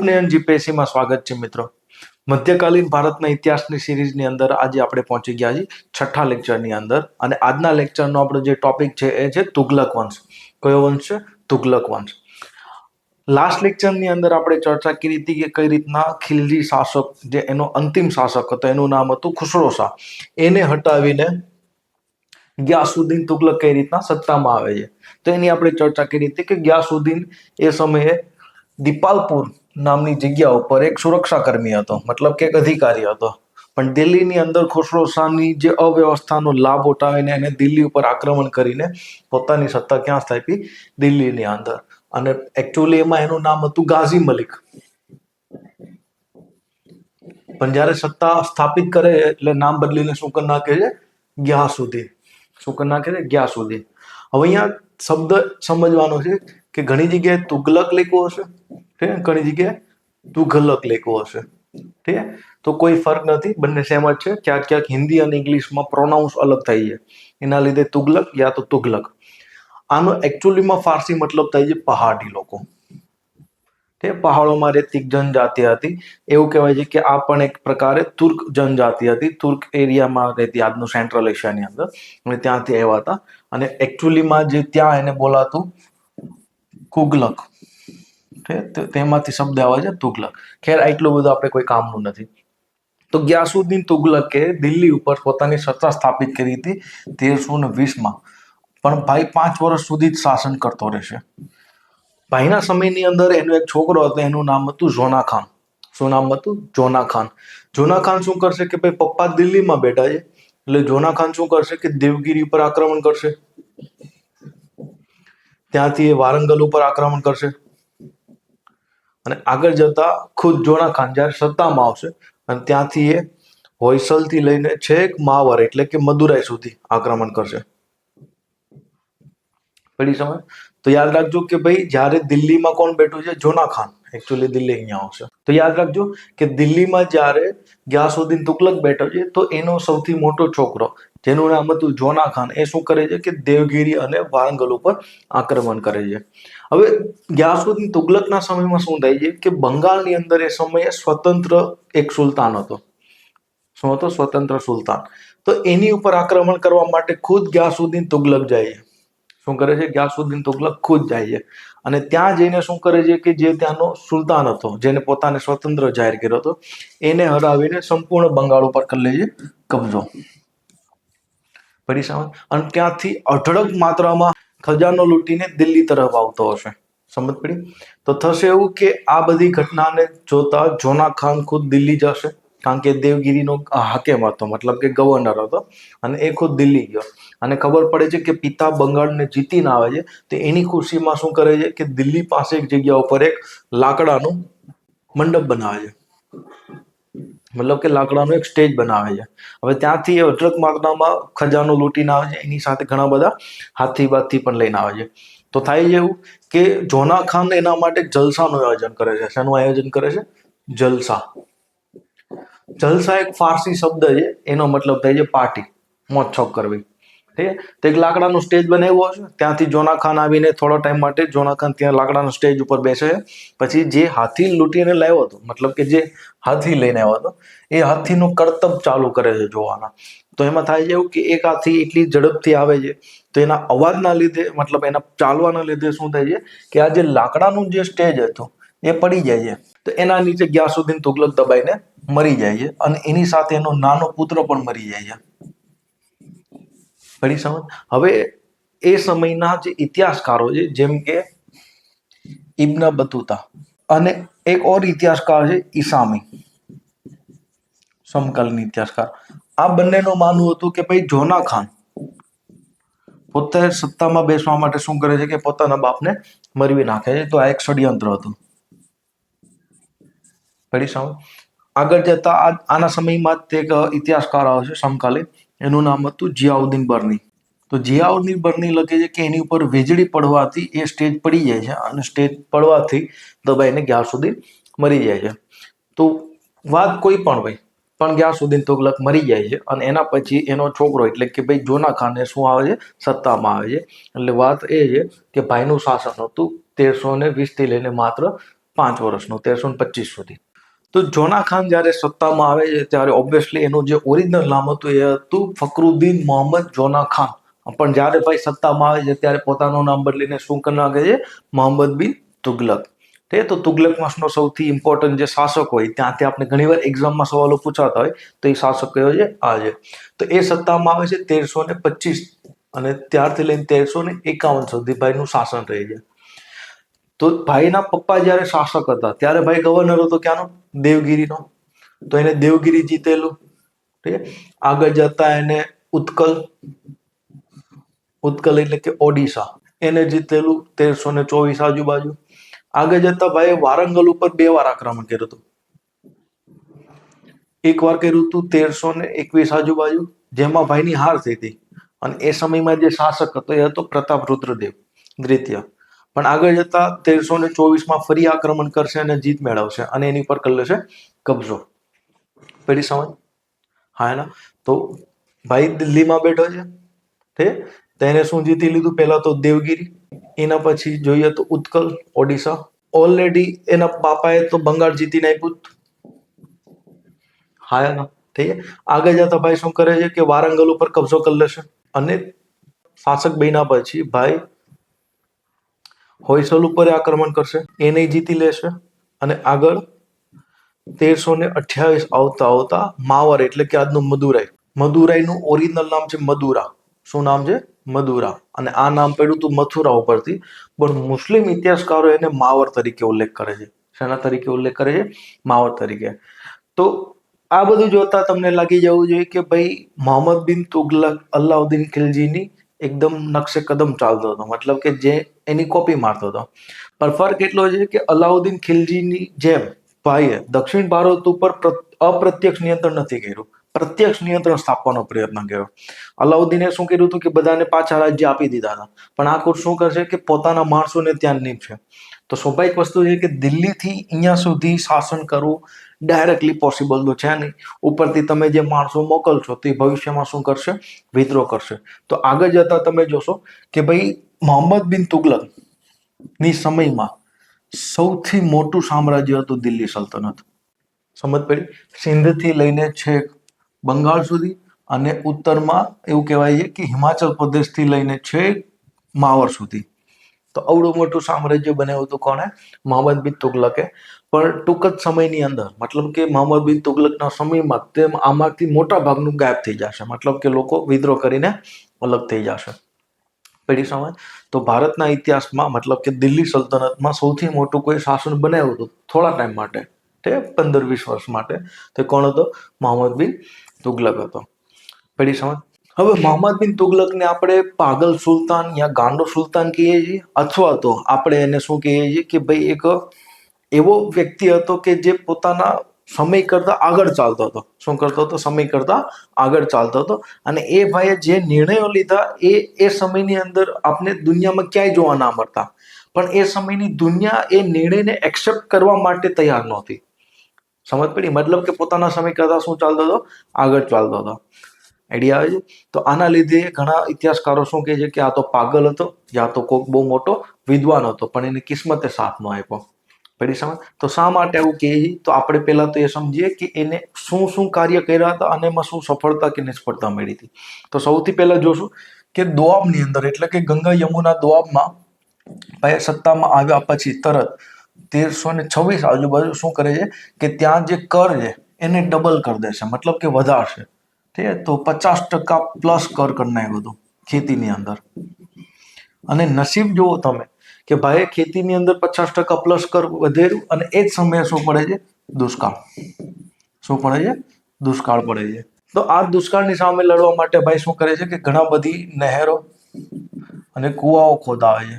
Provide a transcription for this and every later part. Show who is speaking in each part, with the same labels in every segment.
Speaker 1: ઉપનયન GPSC માં સ્વાગત છે મિત્રો। મધ્યકાલીન ભારતના ઇતિહાસની સિરીઝની અંદર આજે આપણે પહોંચી ગયા છીએ છઠ્ઠા લેક્ચરની અંદર અને આજના લેક્ચરનો આપણો જે ટોપિક છે એ છે તુગલક વંશ। કયો વંશ છે? તુગલક વંશ। લાસ્ટ લેક્ચરની અંદર આપણે ચર્ચા કરી હતી કે કઈ રીતના ખિલજી શાસક જે એનો અંતિમ શાસક હતો એનું નામ હતું ખુસરો શાહ, એને હટાવીને ગ્યાસુદ્દીન તુગલક કઈ રીતના સત્તામાં આવે છે તો એની આપણે ચર્ચા કરી હતી કે ગ્યાસુદ્દીન એ સમયે દીપાલપુર નામની જગ્યા ઉપર એક સુરક્ષાકર્મી હતો, મતલબ કે એક અધિકારી હતો, પણ દિલ્હીની અંદર ખુસરો શાહની જે અવ્યવસ્થાનો લાભ ઉઠાવીને એને દિલ્હી ઉપર આક્રમણ કરીને પોતાની સત્તા ક્યાં સ્થાપી? દિલ્હીની અંદર। અને એકચ્યુઅલી એમાં એનું નામ હતું ગાઝી મલિક, પણ જ્યારે સત્તા સ્થાપિત કરે એટલે નામ બદલીને શું કરી નાખે છે? ગ્યાસુદ્દીન। શું કરી નાખે છે? ગ્યાસુદ્દીન। હવે અહીંયા શબ્દ સમજવાનો છે કે ઘણી જગ્યાએ તુગલક લખ્યું હશે, ઠીક છે, ઘણી જગ્યાએ તુઘલક લખ્યું હશે, ઠીક છે, તો કોઈ ફર્ક નથી, બંને સેમ જ છે। ક્યાંક ક્યાંક હિન્દી અને ઇંગ્લિશમાં પ્રોનાઉન્સ અલગ થઈ છે, એના લીધે તુગલક યા તો તુઘલક। આનો એકચ્યુઅલીમાં ફારસી મતલબ થાય છે પહાડી લોકો, પહાડોમાં રહેતી જનજાતિ હતી, એવું કહેવાય છે કે આ પણ એક પ્રકારે તુર્ક જનજાતિ હતી, તુર્ક એરિયામાં રહેતી, આજનું સેન્ટ્રલ એશિયાની અંદર, અને ત્યાંથી આવ્યા હતા અને એકચ્યુઅલીમાં જે ત્યાં એને બોલાતું કુગલક, તેમાંથી શબ્દ આવે છે તુગલક। ખેર એટલું બધું આપણે કોઈ કામનું નથી। તો ગ્યાસુદ્દીન તુગલકે દિલ્હી ઉપર પોતાની સત્તા સ્થાપિત કરી હતી 1320માં, પણ ભાઈ 5 વર્ષ સુધી જ શાસન કરતો રહેશે। ભાઈના સમયની અંદર એનો એક છોકરો હતો, એનું નામ હતું ઝોના ખાન। શું નામ હતું? ઝોના ખાન। ઝોના ખાન શું કરશે કે ભાઈ પપ્પા દિલ્હીમાં બેઠા છે એટલે ઝોના ખાન શું કરશે કે દેવગીરી ઉપર આક્રમણ કરશે, ત્યાંથી એ વારંગલ ઉપર આક્રમણ કરશે અને આગળ જતા ખુદ ઝોના ખાન જ્યારે સત્તામાં આવશે અને ત્યાંથી એ હોયસલથી લઈને છેક માવર એટલે કે મદુરાઈ સુધી આક્રમણ કરશે। પડી સમજ? તો યાદ રાખજો કે ભાઈ જ્યારે દિલ્હીમાં કોણ બેઠું છે? ઝોના ખાન। એકચ્યુઅલી દિલ્હી અહીંયા આવશે, તો યાદ રાખજો કે દિલ્હીમાં જ્યારે ગ્યાસુદ્દીન તુગલક બેઠો છે તો એનો સૌથી મોટો છોકરો જેનું નામ હતું ઝોના ખાન, એ શું કરે છે કે દેવગીરી અને વારંગલ ઉપર આક્રમણ કરે છે। હવે ગ્યાસુદ્દીન તુગલકના સમયમાં શું થાય છે કે બંગાળની અંદર એ સમયે સ્વતંત્ર એક સુલતાન હતો। શું હતો? સ્વતંત્ર સુલતાન। તો એની ઉપર આક્રમણ કરવા માટે ખુદ ગ્યાસુદ્દીન તુગલક જાય છે। શું કરે છે? ગ્યાસુદ્દીન તુગલક ખુદ જાય છે અને ત્યાં જઈને શું કરે છે કે જે ત્યાંનો સુલતાન હતો, જેને પોતાને સ્વતંત્ર જાહેર કર્યો હતો, એને હરાવીને સંપૂર્ણ બંગાળ ઉપર કરી લે છે કબજો। પડી સમજ? અને ત્યાંથી અઢળક માત્રામાં ખજાનો લૂંટીને દિલ્હી તરફ આવતો હશે। સમજ પડી? તો થશે એવું કે આ બધી ઘટનાને જોતા ઝોના ખાન ખુદ દિલ્હી જશે, કારણ કે દેવગીરીનો હાકેમ હતો, મતલબ કે ગવર્નર હતો, અને એ ખુદ દિલ્હી ગયો અને ખબર પડે છે કે પિતા બંગાળને જીતીને આવે છે તો એની ખુશીમાં શું કરે છે કે દિલ્હી પાસે એક જગ્યા ઉપર એક લાકડાનું મંડપ બનાવે છે, મતલબ કે લાકડાનું એક સ્ટેજ બનાવે છે। હવે ત્યાંથી એ અઢળક માત્રામાં ખજાનો લૂંટીને આવે છે, એની સાથે ઘણા બધા હાથી બાથી પણ લઈને આવે છે। તો થાય છે એવું કે ઝોના ખાન એના માટે જલસાનું આયોજન કરે છે। શાનું આયોજન કરે છે? જલસા। જલસા એક ફારસી શબ્દ છે, એનો મતલબ થાય છે પાર્ટી, મોજ-શોખ કરવી, ઠીક છે। તો એક લાકડાનો સ્ટેજ બનાવ્યો હશે, ત્યાંથી ઝોના ખાન આવીને થોડો ટાઈમ માટે ઝોના ખાન ત્યાં લાકડાનો સ્ટેજ ઉપર બેસે છે, પછી જે હાથી લૂંટીને લાવ્યો હતો, મતલબ કે જે હાથી લઈને આવ્યો હતો, એ હાથીનું કરતબ ચાલુ કરે છે જોવાના। તો એમાં થાય છે એવું કે એક હાથી એટલી ઝડપથી આવે છે તો એના અવાજના લીધે, મતલબ એના ચાલવાના લીધે શું થાય છે કે આ જે લાકડાનું જે સ્ટેજ હતું એ પડી જાય છે, તો એના નીચે ગ્યાસુદ્દીન તુગલક દબાઈને મરી જાય છે અને એની સાથે એનો નાનો પુત્ર પણ મરી જાય છે। પડી સમજ? હવે એ સમયના જે ઇતિહાસકારો છે જેમ કે ઇબ્ન બતુતા અને એક ઓર ઇતિહાસકાર છે ઈસામી, સમકાલીન ઇતિહાસકાર, આ બંનેનું માનવું હતું કે ભાઈ ઝોના ખાન પોતે સત્તામાં બેસવા માટે શું કરે છે કે પોતાના બાપને મરવી નાખે છે, તો આ એક ષડયંત્ર હતું। પડી સમજ? આગળ જતા આના સમયમાં જ એક ઇતિહાસકાર આવશે સમકાલીન, એનું નામ હતું જિયાઉદ્દીન બર્ની। તો જિયાઉદ્દીન બર્ની લખે છે કે એની ઉપર વીજળી પડવાથી એ સ્ટેજ પડી જાય છે અને સ્ટેજ પડવાથી દબાઈને ગ્યાસુદ્દીન મરી જાય છે। તો વાત કોઈ પણ હોય, પણ ગ્યાસુદ્દીન તુગલક મરી જાય છે અને એના પછી એનો છોકરો એટલે કે ભાઈ ઝોના ખાન એ શું આવે છે? સત્તામાં આવે છે। એટલે વાત એ છે કે ભાઈનું શાસન હતું 1320 થી લઈને માત્ર 5 વર્ષનો, 1325 સુધી. તો જોના ખાન જ્યારે સત્તામાં આવે છે ત્યારે ઓબ્વિયસલી એનું જે ઓરિજિનલ નામ હતું એ હતું ફકરુદ્દીન મોહમ્મદ જોના ખાન. પણ જ્યારે ભાઈ સત્તામાં આવે છે ત્યારે પોતાનું નામ બદલીને શું કરી નાખે છે? મોહમ્મદ બિન તુગલક. તો તુગલક વંશનો સૌથી ઇમ્પોર્ટન્ટ જે શાસક હોય, ત્યાંથી આપણે ઘણીવાર એક્ઝામમાં સવાલો પૂછાતા હોય, તો એ શાસક કયો છે? આ છે. તો એ સત્તામાં આવે છે 1325 અને ત્યારથી લઈને 1351 સુધી ભાઈનું શાસન રહી છે. તો ભાઈના પપ્પા જ્યારે શાસક હતા ત્યારે ભાઈ ગવર્નર હતો ક્યાંનો? દેવગીરીનો. તો એને દેવગીરી જીતેલું. ઠીક છે. આગળ જતા એને ઉત્કલ એટલે કે ઓડિશા, એને જીતેલું 1324 આજુબાજુ. આગળ જતા ભાઈ વારંગલ ઉપર 2 વાર આક્રમણ કર્યું હતું. એક વાર કર્યું હતું 1321 આજુબાજુ, જેમાં ભાઈની હાર થઈ હતી. અને એ સમયમાં જે શાસક હતો એ હતો પ્રતાપરુદ્રદેવ દ્વિતીય. પણ આગળ જતા 1324 ફરી આક્રમણ કરશે અને જીત મેળવશે અને એની પર કરી લેશે કબજો. પડી સમજ? હા એના. તો ભાઈ દિલ્હીમાં બેઠો છે, ઠીક. તેને શું જીતી લીધું? પહેલા તો દેવગીરી, એના પછી જોઈએ તો ઉત્કલ, ઓડિશા. ઓલરેડી એના બાપાએ તો બંગાળ જીતીને આપ્યું. હા એના. ઠીક છે. આગળ જતા ભાઈ શું કરે છે કે વારંગલ ઉપર કબજો કરી લેશે અને શાસક બન્યા પછી ભાઈ હોયસલ ઉપર આક્રમણ કરશે, એને જીતી લેશે. અને આગળ 1328 આવતા માવર એટલે કે આજનું મદુરાઈનું ઓરિજિનલ નામ છે મદુરા. શું નામ છે? મદુરા. અને આ નામ પડ્યું હતું મથુરા ઉપરથી, પણ મુસ્લિમ ઇતિહાસકારો એને માવર તરીકે ઉલ્લેખ કરે છે. શેના તરીકે ઉલ્લેખ કરે છે? માવર તરીકે. તો આ બધું જોતા તમને લાગી જવું જોઈએ કે ભાઈ મોહમ્મદ બિન તુગલક અલાઉદ્દીન ખિલજીની એકદમ નકશે કદમ ચાલતો હતો, મતલબ કે જે એની કોપી મારતો હતો. પણ ફરક એટલો છે કે અલાઉદ્દીન ખિલજીની જેમ ભાઈએ દક્ષિણ ભારત ઉપર અપ્રત્યક્ષ નિયંત્રણ નથી કર્યું, પ્રત્યક્ષ નિયંત્રણ સ્થાપવાનો પ્રયત્ન કર્યો. અલાઉદ્દીને શું કર્યું હતું કે બધાને પાછા રાજ્ય આપી દીધા હતા, પણ આ કોર્સ શું કરશે કે પોતાના માણસોને ત્યાં નીપશે. તો સ્વાભાવિક વસ્તુ છે કે દિલ્હીથી અહીંયા સુધી શાસન કરવું ડાયરેક્ટલી પોસિબલ તો છે નહીં. ઉપરથી તમે જે માણસો મોકલશો તે ભવિષ્યમાં શું કરશે? વિદ્રોહ કરશે. તો આગળ જતા તમે જોશો કે ભાઈ મોહમ્મદ બિન તુગલક ની સમયમાં સૌથી મોટું સામ્રાજ્ય હતું દિલ્હી સલ્તનત. સમજ પડી? સિંધથી લઈને છેક બંગાળ સુધી અને ઉત્તરમાં એવું કહેવાય છે કે હિમાચલ પ્રદેશથી લઈને છેક માવર સુધી. તો આવડું મોટું સામ્રાજ્ય બનાવ્યું હતું કોણે? મોહમ્મદ બિન તુગલકે. પણ ટૂંક જ સમયની અંદર, મતલબ કે મોહમ્મદ બિન તુગલકના સમયમાં તેમ આમાંથી મોટા ભાગનું ગાયબ થઈ જશે, મતલબ કે લોકો વિદ્રોહ કરીને અલગ થઈ જશે. પડી સમજ? તો ભારતના ઇતિહાસમાં મતલબ કે દિલ્હી સલ્તનતમાં સૌથી મોટું કોઈ શાસન બનાવ્યું હતું થોડા ટાઈમ માટે, તે 15-20 વર્ષ માટે, તે કોણ હતો? મોહમ્મદ બિન તુગલક હતો. પડી સમજ? હવે મોહમ્મદ બિન તુગલકને આપણે પાગલ સુલતાન યા ગાંડો સુલતાન કહીએ છીએ, અથવા તો આપણે એને શું કહીએ છીએ કે ભાઈ એક એવો વ્યક્તિ હતો કે જે પોતાના સમય કરતા આગળ ચાલતો હતો. શું કરતો હતો? સમય કરતા આગળ ચાલતો હતો. અને એ ભાઈએ જે નિર્ણયો લીધા એ સમયની અંદર આપણે દુનિયામાં ક્યાંય જોવા ના મળતા. પણ એ સમયની દુનિયા એ નિર્ણયને એક્સેપ્ટ કરવા માટે તૈયાર નહોતી. સમજ પડી? મતલબ કે પોતાના સમય કરતા શું ચાલતો હતો? આગળ ચાલતો હતો. આઈડિયા આવે છે? તો આના લીધે ઘણા ઇતિહાસકારો શું કહે છે કે આ તો પાગલ હતો, યા તો કોઈક બહુ મોટો વિદ્વાન હતો, પણ એની કિસ્મતે સાથ ન આપ્યો. પડી સમજ? તો શા માટે આવું કહે? તો આપણે પહેલા તો એ સમજીએ કે એને શું શું કાર્ય કર્યા હતા અને એમાં શું સફળતા કે નિષ્ફળતા મળી હતી. તો સૌથી પહેલા જોશું કે દોઆબની અંદર એટલે કે ગંગા યમુના દોઆબમાં ભાઈ સત્તામાં આવ્યા પછી તરત 1326 આજુબાજુ શું કરે છે કે ત્યાં જે કર છે એને ડબલ કરી દેશે, મતલબ કે વધારશે. ઠીક છે? તો 50% પ્લસ કર કરી નાખ્યું હતું ખેતીની અંદર. અને નસીબ જુઓ તમે કે ભાઈ ખેતીની અંદર 50% પ્લસ કર વધેરું અને એ જ સમયે શું પડે છે? દુષ્કાળ. શું પડે છે? દુષ્કાળ પડે છે. તો આ દુષ્કાળની સામે લડવા માટે ભાઈ શું કરે છે કે ઘણા બધી નહેરો અને કુવાઓ ખોદાવે છે.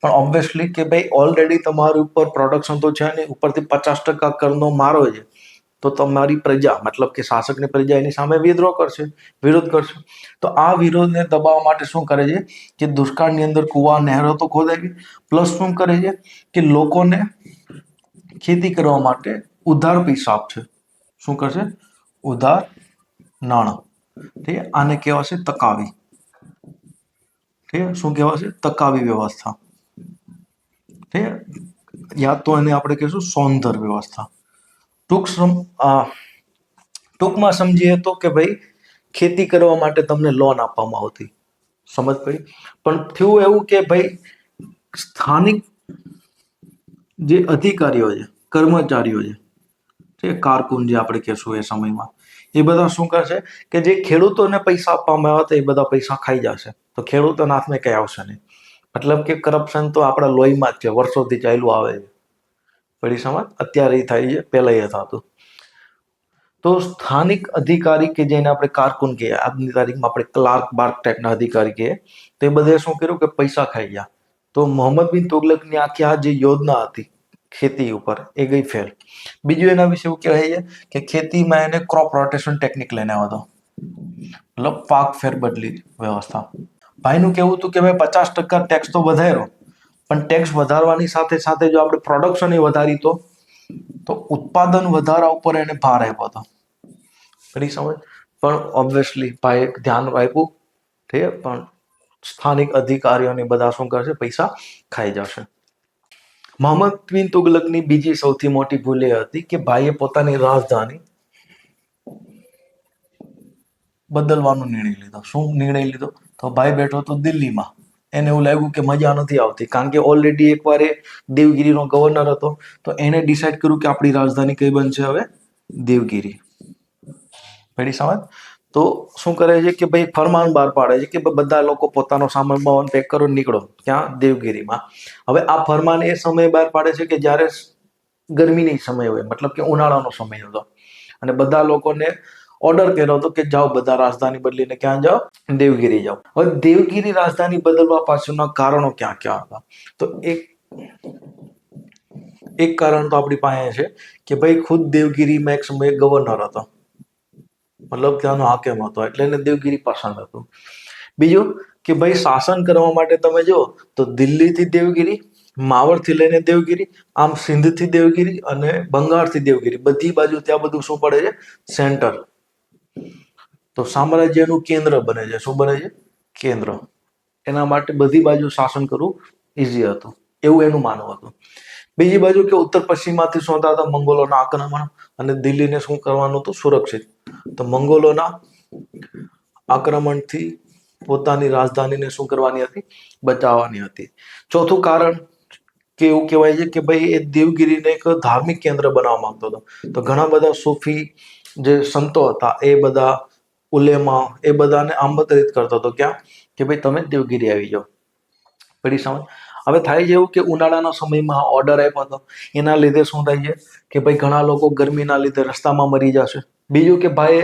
Speaker 1: પણ ઓબ્વિયસલી કે ભાઈ ઓલરેડી તમારી ઉપર પ્રોડક્શન તો છે નહીં, ઉપરથી 50% કરનો મારો છે, તો તમારી પ્રજા મતલબ કે શાસકની પ્રજા એની સામે વિરોધ કરશે. તો આ વિરોધને દબાવવા માટે શું કરે છે કે દુષ્કાળની અંદર કુવા નહેરો તો ખોદાવી, પ્લસ શું કરે છે કે લોકોને ખેતી કરવા માટે ઉધાર પૈસા આપશે. શું કરશે? ઉધાર નાણાં. ઠીક છે? આને કહેવાશે તકાવી. ઠીક છે? શું કહેવાશે? તકાવી વ્યવસ્થા. ઠીક છે? યા તો એને આપણે કહીશું સૌંદર વ્યવસ્થા. ટૂંકમાં સમજીએ તો કે ભાઈ ખેતી કરવા માટે તમને લોન આપવામાં આવતી, સમજ પડી. પણ થયું એવું કે ભાઈ સ્થાનિક જે અધિકારીઓ છે, કર્મચારીઓ છે, જે કારકુન જે આપણે કહેશું એ સમયમાં, એ બધા શું કરશે કે જે ખેડૂતોને પૈસા આપવામાં આવ્યા હતા એ બધા પૈસા ખાઈ જશે. તો ખેડૂતોના હાથમાં કઈ આવશે નહીં. મતલબ કે કરપ્શન તો આપણા લોહીમાં જ છે, વર્ષોથી ચાલ્યું આવે છે. પડી સમજ? અત્યારે થાય છે, પહેલા એ થતું. તો સ્થાનિક અધિકારી કે જેને આપણે કારકુન કહીએ, આજની તારીખમાં આપણે ક્લાર્ક બાર્ક ટાઈપના અધિકારી કહીએ, તો એ બધે શું કર્યું કે પૈસા ખાઈ ગયા. તો મોહમ્મદ બિન તુગલકની આખી આ જે યોજના હતી ખેતી ઉપર, એ ગઈ ફેલ. બીજું એના વિશે એવું કહેવાય છે કે ખેતીમાં એને ક્રોપ રોટેશન ટેકનિક લઈને આવ્યો હતો, મતલબ પાક ફેરબદલી વ્યવસ્થા. ભાઈનું કેવું હતું કે ભાઈ 50% ટેક્સ તો વધાર્યો, પણ ટેક્સ વધારવાની સાથે સાથે જો આપણે પ્રોડક્શન એ વધારી તો ઉત્પાદન વધારા ઉપર એને ભાર આપ્યો હતો. કરી સમજ? પણ ઓબ્વિયસલી ભાઈ ધ્યાન આપ્યું, ઠીક છે, પણ સ્થાનિક અધિકારીઓને બધા શું કરશે, પૈસા ખાઈ જશે. મોહમ્મદ બિન તુગલકની બીજી સૌથી મોટી ભૂલ એ હતી કે ભાઈએ પોતાની રાજધાની બદલવાનો નિર્ણય લીધો. શું નિર્ણય લીધો? તો ભાઈ બેઠો હતો દિલ્હીમાં. એને એવું લાગ્યું કે મજા નથી આવતી, કારણ કે ઓલરેડી એકવાર એ દેવગીરીનો ગવર્નર હતો. તો એને ડિસાઈડ કર્યું કે આપણી રાજધાની કઈ બનશે હવે? દેવગીરી. પડી સમજ? તો શું કરે છે કે ભાઈ ફરમાન બહાર પાડે છે કે બધા લોકો પોતાનો સામાન બામાન પેક કરો, નીકળો. ક્યાં? દેવગીરીમાં. હવે આ ફરમાન એ સમયે બહાર પાડે છે કે જ્યારે ગરમીની સમય હોય, મતલબ કે ઉનાળાનો સમય હતો, અને બધા લોકોને ઓર્ડર કર્યો હતો કે જાઓ બધા રાજધાની બદલીને ક્યાં જાઓ? દેવગીરી જાઓ. હવે દેવગીરી રાજધાની બદલવા પાછળના કારણો ક્યાં ક્યાં હતા? તો એક કારણ તો આપણી પાસે છે કે ભાઈ ખુદ દેવગીરીમાં એક સમયે ગવર્નર હતો, મતલબ ત્યાંનો હાકેમ હતો, એટલે એને દેવગીરી પસંદ હતું. બીજું કે ભાઈ શાસન કરવા માટે તમે જો તો દિલ્હીથી દેવગીરી, માવડથી લઈને દેવગીરી, આમ સિંધથી દેવગીરી અને બંગાળથી દેવગીરી, બધી બાજુ ત્યાં બધું શું પડે છે? સેન્ટર. તો સામ્રાજ્યનું કેન્દ્ર બને છે. શું બને છે? કેન્દ્ર. એના માટે બધી બાજુ શાસન કરવું ઈઝી હતું, એવું એનું માનવું હતું. બીજી બાજુ કે ઉત્તર પશ્ચિમમાંથી શું થતા હતા? મંગોલોના આક્રમણ, અને દિલ્હીને શું કરવાનું હતું? સુરક્ષિત. તો મંગોલોના આક્રમણથી પોતાની રાજધાનીને શું કરવાની હતી? બચાવવાની હતી. ચોથું કારણ કે એવું કહેવાય છે કે ભાઈ એ દેવગીરીને એક ધાર્મિક કેન્દ્ર બનાવવા માંગતો હતો. તો ઘણા બધા સૂફી જે સંતો હતા, એ બધા ઉલેમા, એ બધાને આમંત્રિત કરતો હતો. ક્યાં? કે ભાઈ તમે દેવગીરી આવી જાઓ. પડી સમજ? હવે થાય છે એવું કે ઉનાળાના સમયમાં ઓર્ડર આપ્યો હતો, એના લીધે શું થાય છે કે ભાઈ ઘણા લોકો ગરમીના લીધે રસ્તામાં મરી જશે. બીજું કે ભાઈ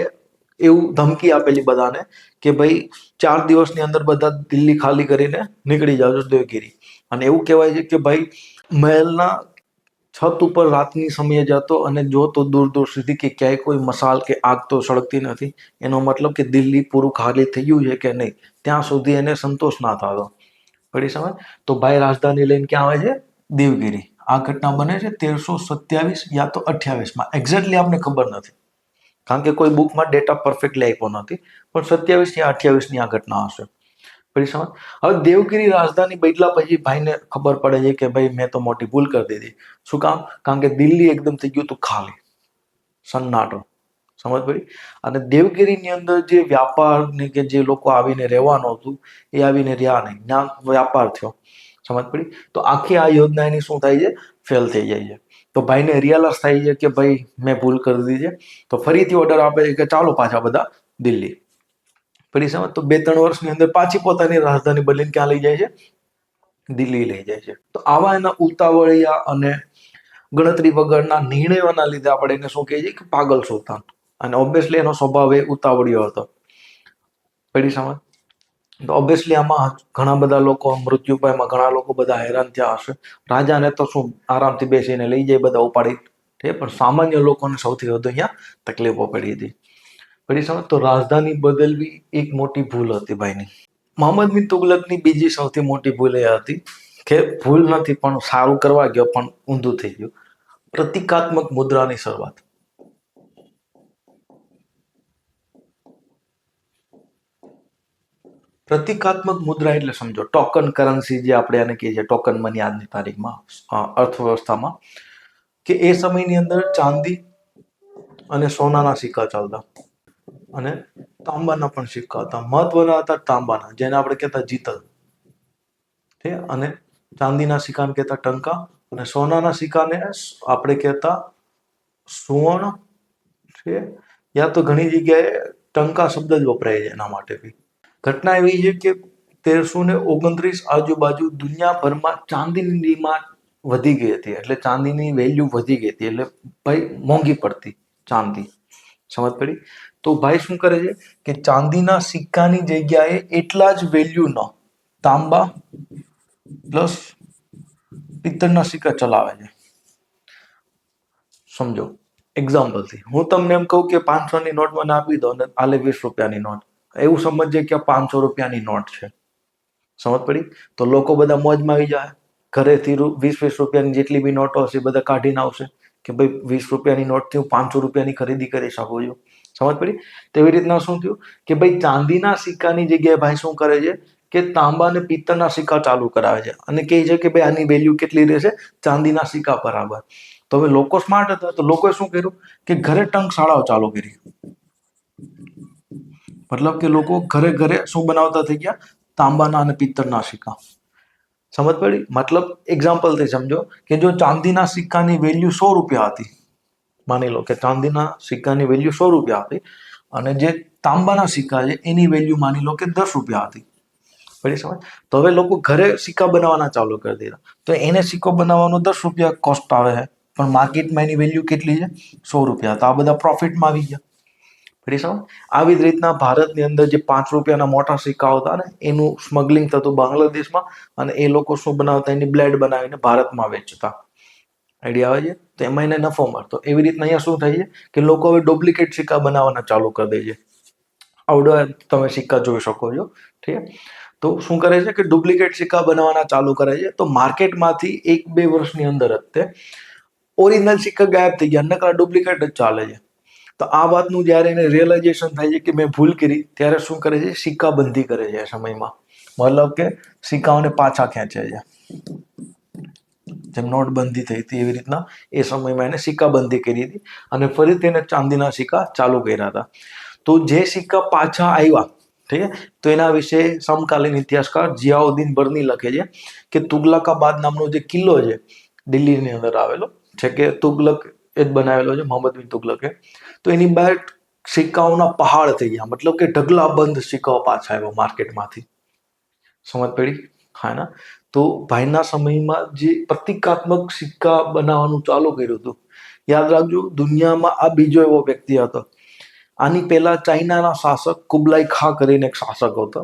Speaker 1: એવું ધમકી આપેલી બધાને કે ભાઈ 4 દિવસની અંદર બધા દિલ્હી ખાલી કરીને નીકળી જાજો દેવગીરી. અને એવું કહેવાય છે કે ભાઈ મહેલના છત ઉપર રાતની સમયે જતો અને જોતો દૂર દૂર સુધી કે ક્યાંય કોઈ મસાલ કે આગ તો સળગતી નથી. એનો મતલબ કે દિલ્હી પૂરું ખાલી થઈ ગયું છે કે નહીં, ત્યાં સુધી એને સંતોષ ના થતો. પડી સમજ? તો ભાઈ રાજધાની લઈને ક્યાં આવે છે? દેવગીરી. આ ઘટના બને છે 1327 યા તો 28માં, એક્ઝેક્ટલી આપને ખબર નથી, કારણ કે કોઈ બુકમાં ડેટા પરફેક્ટલી આપ્યો નથી, પણ 27 યા 28ની આ ઘટના હશે. પછી સમજ? હવે દેવગીરી રાજધાની બદલા પછી ભાઈને ખબર પડે છે કે ભાઈ મેં તો મોટી ભૂલ કરી દીધી. શું કામ? કારણ કે દિલ્હી એકદમ થઈ ગયું હતું ખાલી, સન્નાટો. સમજ પડી? અને દેવગીરીની અંદર જે વ્યાપાર ને કે જે લોકો આવીને રહેવાનું હતું, એ આવીને રહ્યા નહીં, ત્યાં વ્યાપાર થયો. સમજ પડી? તો આખી આ યોજના એની શું થાય છે? ફેલ થઈ જાય છે. તો ભાઈને રિયલાઇઝ થાય છે કે ભાઈ મેં ભૂલ કરી દીધી છે. તો ફરીથી ઓર્ડર આપે છે કે ચાલો પાછા બધા દિલ્હી. પડી સમજ? તો 2-3 વર્ષની અંદર પાછી પોતાની રાજધાની બદલીને ક્યાં લઈ જાય છે? દિલ્હી લઈ જાય છે. તો આવા એના ઉતાવળિયા અને ગણતરી વગરના નિર્ણયોના લીધે આપણે એને શું કહીએ છીએ કે પાગલ સુલતાન. અને ઓબ્વિયસલી એનો સ્વભાવ એ ઉતાવળિયો હતો. પડી સમજ? તો ઓબ્વિયસલી આમાં ઘણા બધા લોકો મૃત્યુ પામ્યા, ઘણા લોકો બધા હેરાન થયા હશે. રાજાને તો શું આરામથી બેસીને લઈ જાય બધા ઉપાડી, પણ સામાન્ય લોકોને સૌથી વધુ અહીંયા તકલીફો પડી હતી. પડી સમજ? તો રાજધાની બદલવી એક મોટી ભૂલ હતી ભાઈની. મોહમ્મદ બિન તુગલકની બીજી સૌથી મોટી ભૂલ એ હતી કે ભૂલ નથી પણ સારું કરવા ગયો પણ ઊંધું થઈ ગયું. પ્રતિકાત્મક મુદ્રાની શરૂઆત. પ્રતિકાત્મક મુદ્રા એટલે સમજો ટોકન કરન્સી, જે આપણે આને કહીએ છીએ ટોકન મની આજની તારીખમાં અર્થવ્યવસ્થામાં, કે એ સમયની અંદર ચાંદી અને સોનાના સિક્કા ચાલતા અને તાંબાના પણ સિક્કા હતા. મહત્વના હતા તાંબાના, જેને આપણે કહેતા જીતલ, ઠીક, અને ચાંદીના સિક્કાને કહેતા ટંકા, અને સોનાના સિક્કાને આપણે કહેતા સુવર્ણ છે, યા તો ઘણી જગ્યાએ ટંકા શબ્દ જ વપરાય છે એના માટે બી. ઘટના એવી છે કે 1329 આજુબાજુ દુનિયાભરમાં ચાંદીની ડિમાન્ડ વધી ગઈ હતી, એટલે ચાંદીની વેલ્યુ વધી ગઈ હતી, એટલે ભાઈ મોંઘી પડતી ચાંદી, સમજ પડી? તો ભાઈ શું કરે છે કે ચાંદીના સિક્કાની જગ્યાએ એટલા જ વેલ્યુનો તાંબા પ્લસ પિત્તળના સિક્કા ચલાવે છે. સમજો એક્ઝામ્પલથી હું તમને એમ કહું કે 500ની નોટ મને આપી દો અને આલે 20 રૂપિયાની નોટ, એવું સમજજે કે 500 રૂપિયાની નોટ છે, સમજ પડી? તો લોકો બધા મોજમાં આવી જાય, ઘરેથી 20 રૂપિયાની જેટલી બી નોટો હશે બધા કાઢીને આવશે કે ભાઈ 20 રૂપિયાની નોટથી હું 500 રૂપિયાની ખરીદી કરી શકું છું, સમજ પડી? તેવી રીતના શું થયું કે ભાઈ ચાંદીના સિક્કાની જગ્યાએ ભાઈ શું કરે છે કે તાંબા અને પિત્તળના સિક્કા ચાલુ કરાવે છે અને કહે છે કે ભાઈ આની વેલ્યુ કેટલી રહેશે ચાંદીના સિક્કા બરાબર. તો હવે લોકો સ્માર્ટ હતા, તો લોકોએ શું કર્યું કે ઘરે ટંકશાળાઓ ચાલુ કરી. મતલબ કે લોકો ઘરે ઘરે શું બનાવતા થઈ ગયા? તાંબાના અને પિત્તળના સિક્કા, સમજ પડી? મતલબ એક્ઝામ્પલથી સમજો કે જો ચાંદીના સિક્કાની વેલ્યુ 100 રૂપિયા હતી, માની લો કે ચાંદીના સિક્કાની વેલ્યુ 100 રૂપિયા હતી અને જે તાંબાના સિક્કા છે એની વેલ્યુ માની લો કે 10 રૂપિયા હતી, પડી સમજ? તો હવે લોકો ઘરે સિક્કા બનાવવાના ચાલુ કરી દીધા, તો એને સિક્કો બનાવવાનો 10 રૂપિયા કોસ્ટ આવે છે, પણ માર્કેટમાં એની વેલ્યુ કેટલી છે? 100 રૂપિયા. તો આ બધા પ્રોફિટમાં આવી ગયા, પડી સમજ? આવી જ રીતના ભારતની અંદર જે 5 રૂપિયાના મોટા સિક્કા હતા ને એનું સ્મગલિંગ થતું બાંગ્લાદેશમાં, અને એ લોકો શું બનાવતા? એની બ્લેડ બનાવીને ભારતમાં વેચતા. આઈડિયા આવે છે? તો એમાં એને નફો મળતો. એવી રીતના અહીંયા શું થાય છે કે લોકો હવે ડુપ્લિકેટ સિક્કા બનાવવાના ચાલુ કરી દે છે. આવડો તમે સિક્કા જોઈ શકો છો, ઠીક? તો શું કરે છે કે ડુપ્લિકેટ સિક્કા બનાવવાના ચાલુ કરે છે, તો માર્કેટમાંથી 1-2 વર્ષની અંદર જ તે ઓરિજિનલ સિક્કા ગાયબ થઈ ગયા, નકરા ડુપ્લિકેટ જ ચાલે છે. તો આ વાતનું જ્યારે એને રિયલાઇઝેશન થાય છે કે મેં ભૂલ કરી, ત્યારે શું કરે છે? સિક્કા બંધી કરે છે એ સમયમાં, મતલબ કે સિક્કાઓને પાછા ખેંચે છે. જેમ નોટબંધી થઈ હતી એવી રીતના એ સમયમાં એને સિક્કા બંધી કરી હતી અને ફરીથી એને ચાંદીના સિક્કા ચાલુ કર્યા હતા. તો જે સિક્કા પાછા આવ્યા, ઠીક છે, તો એના વિશે સમકાલીન ઇતિહાસકાર જિયાઉદ્દીન બર્ની લખે છે કે તુગલકાબાદ નામનો જે કિલ્લો છે દિલ્હીની અંદર આવેલો છે, કે તુગલક એ જ બનાવેલો છે, મોહમ્મદ બિન તુગલકે, તો એની બહાર સિક્કાઓના પહાડ થઈ ગયા, મતલબ કે ઢગલાબંધ સિક્કાઓ પાછા આવ્યા માર્કેટમાંથી, સમજ પડી? હા ના? તો ભાઈના સમયમાં જે પ્રતિકાત્મક સિક્કા બનાવવાનું ચાલુ કર્યું હતું, યાદ રાખજો દુનિયામાં આ બીજો એવો વ્યક્તિ હતો. આની પહેલા ચાઇનાના શાસક કુબલાઈ ખા કરીને એક શાસક હતો,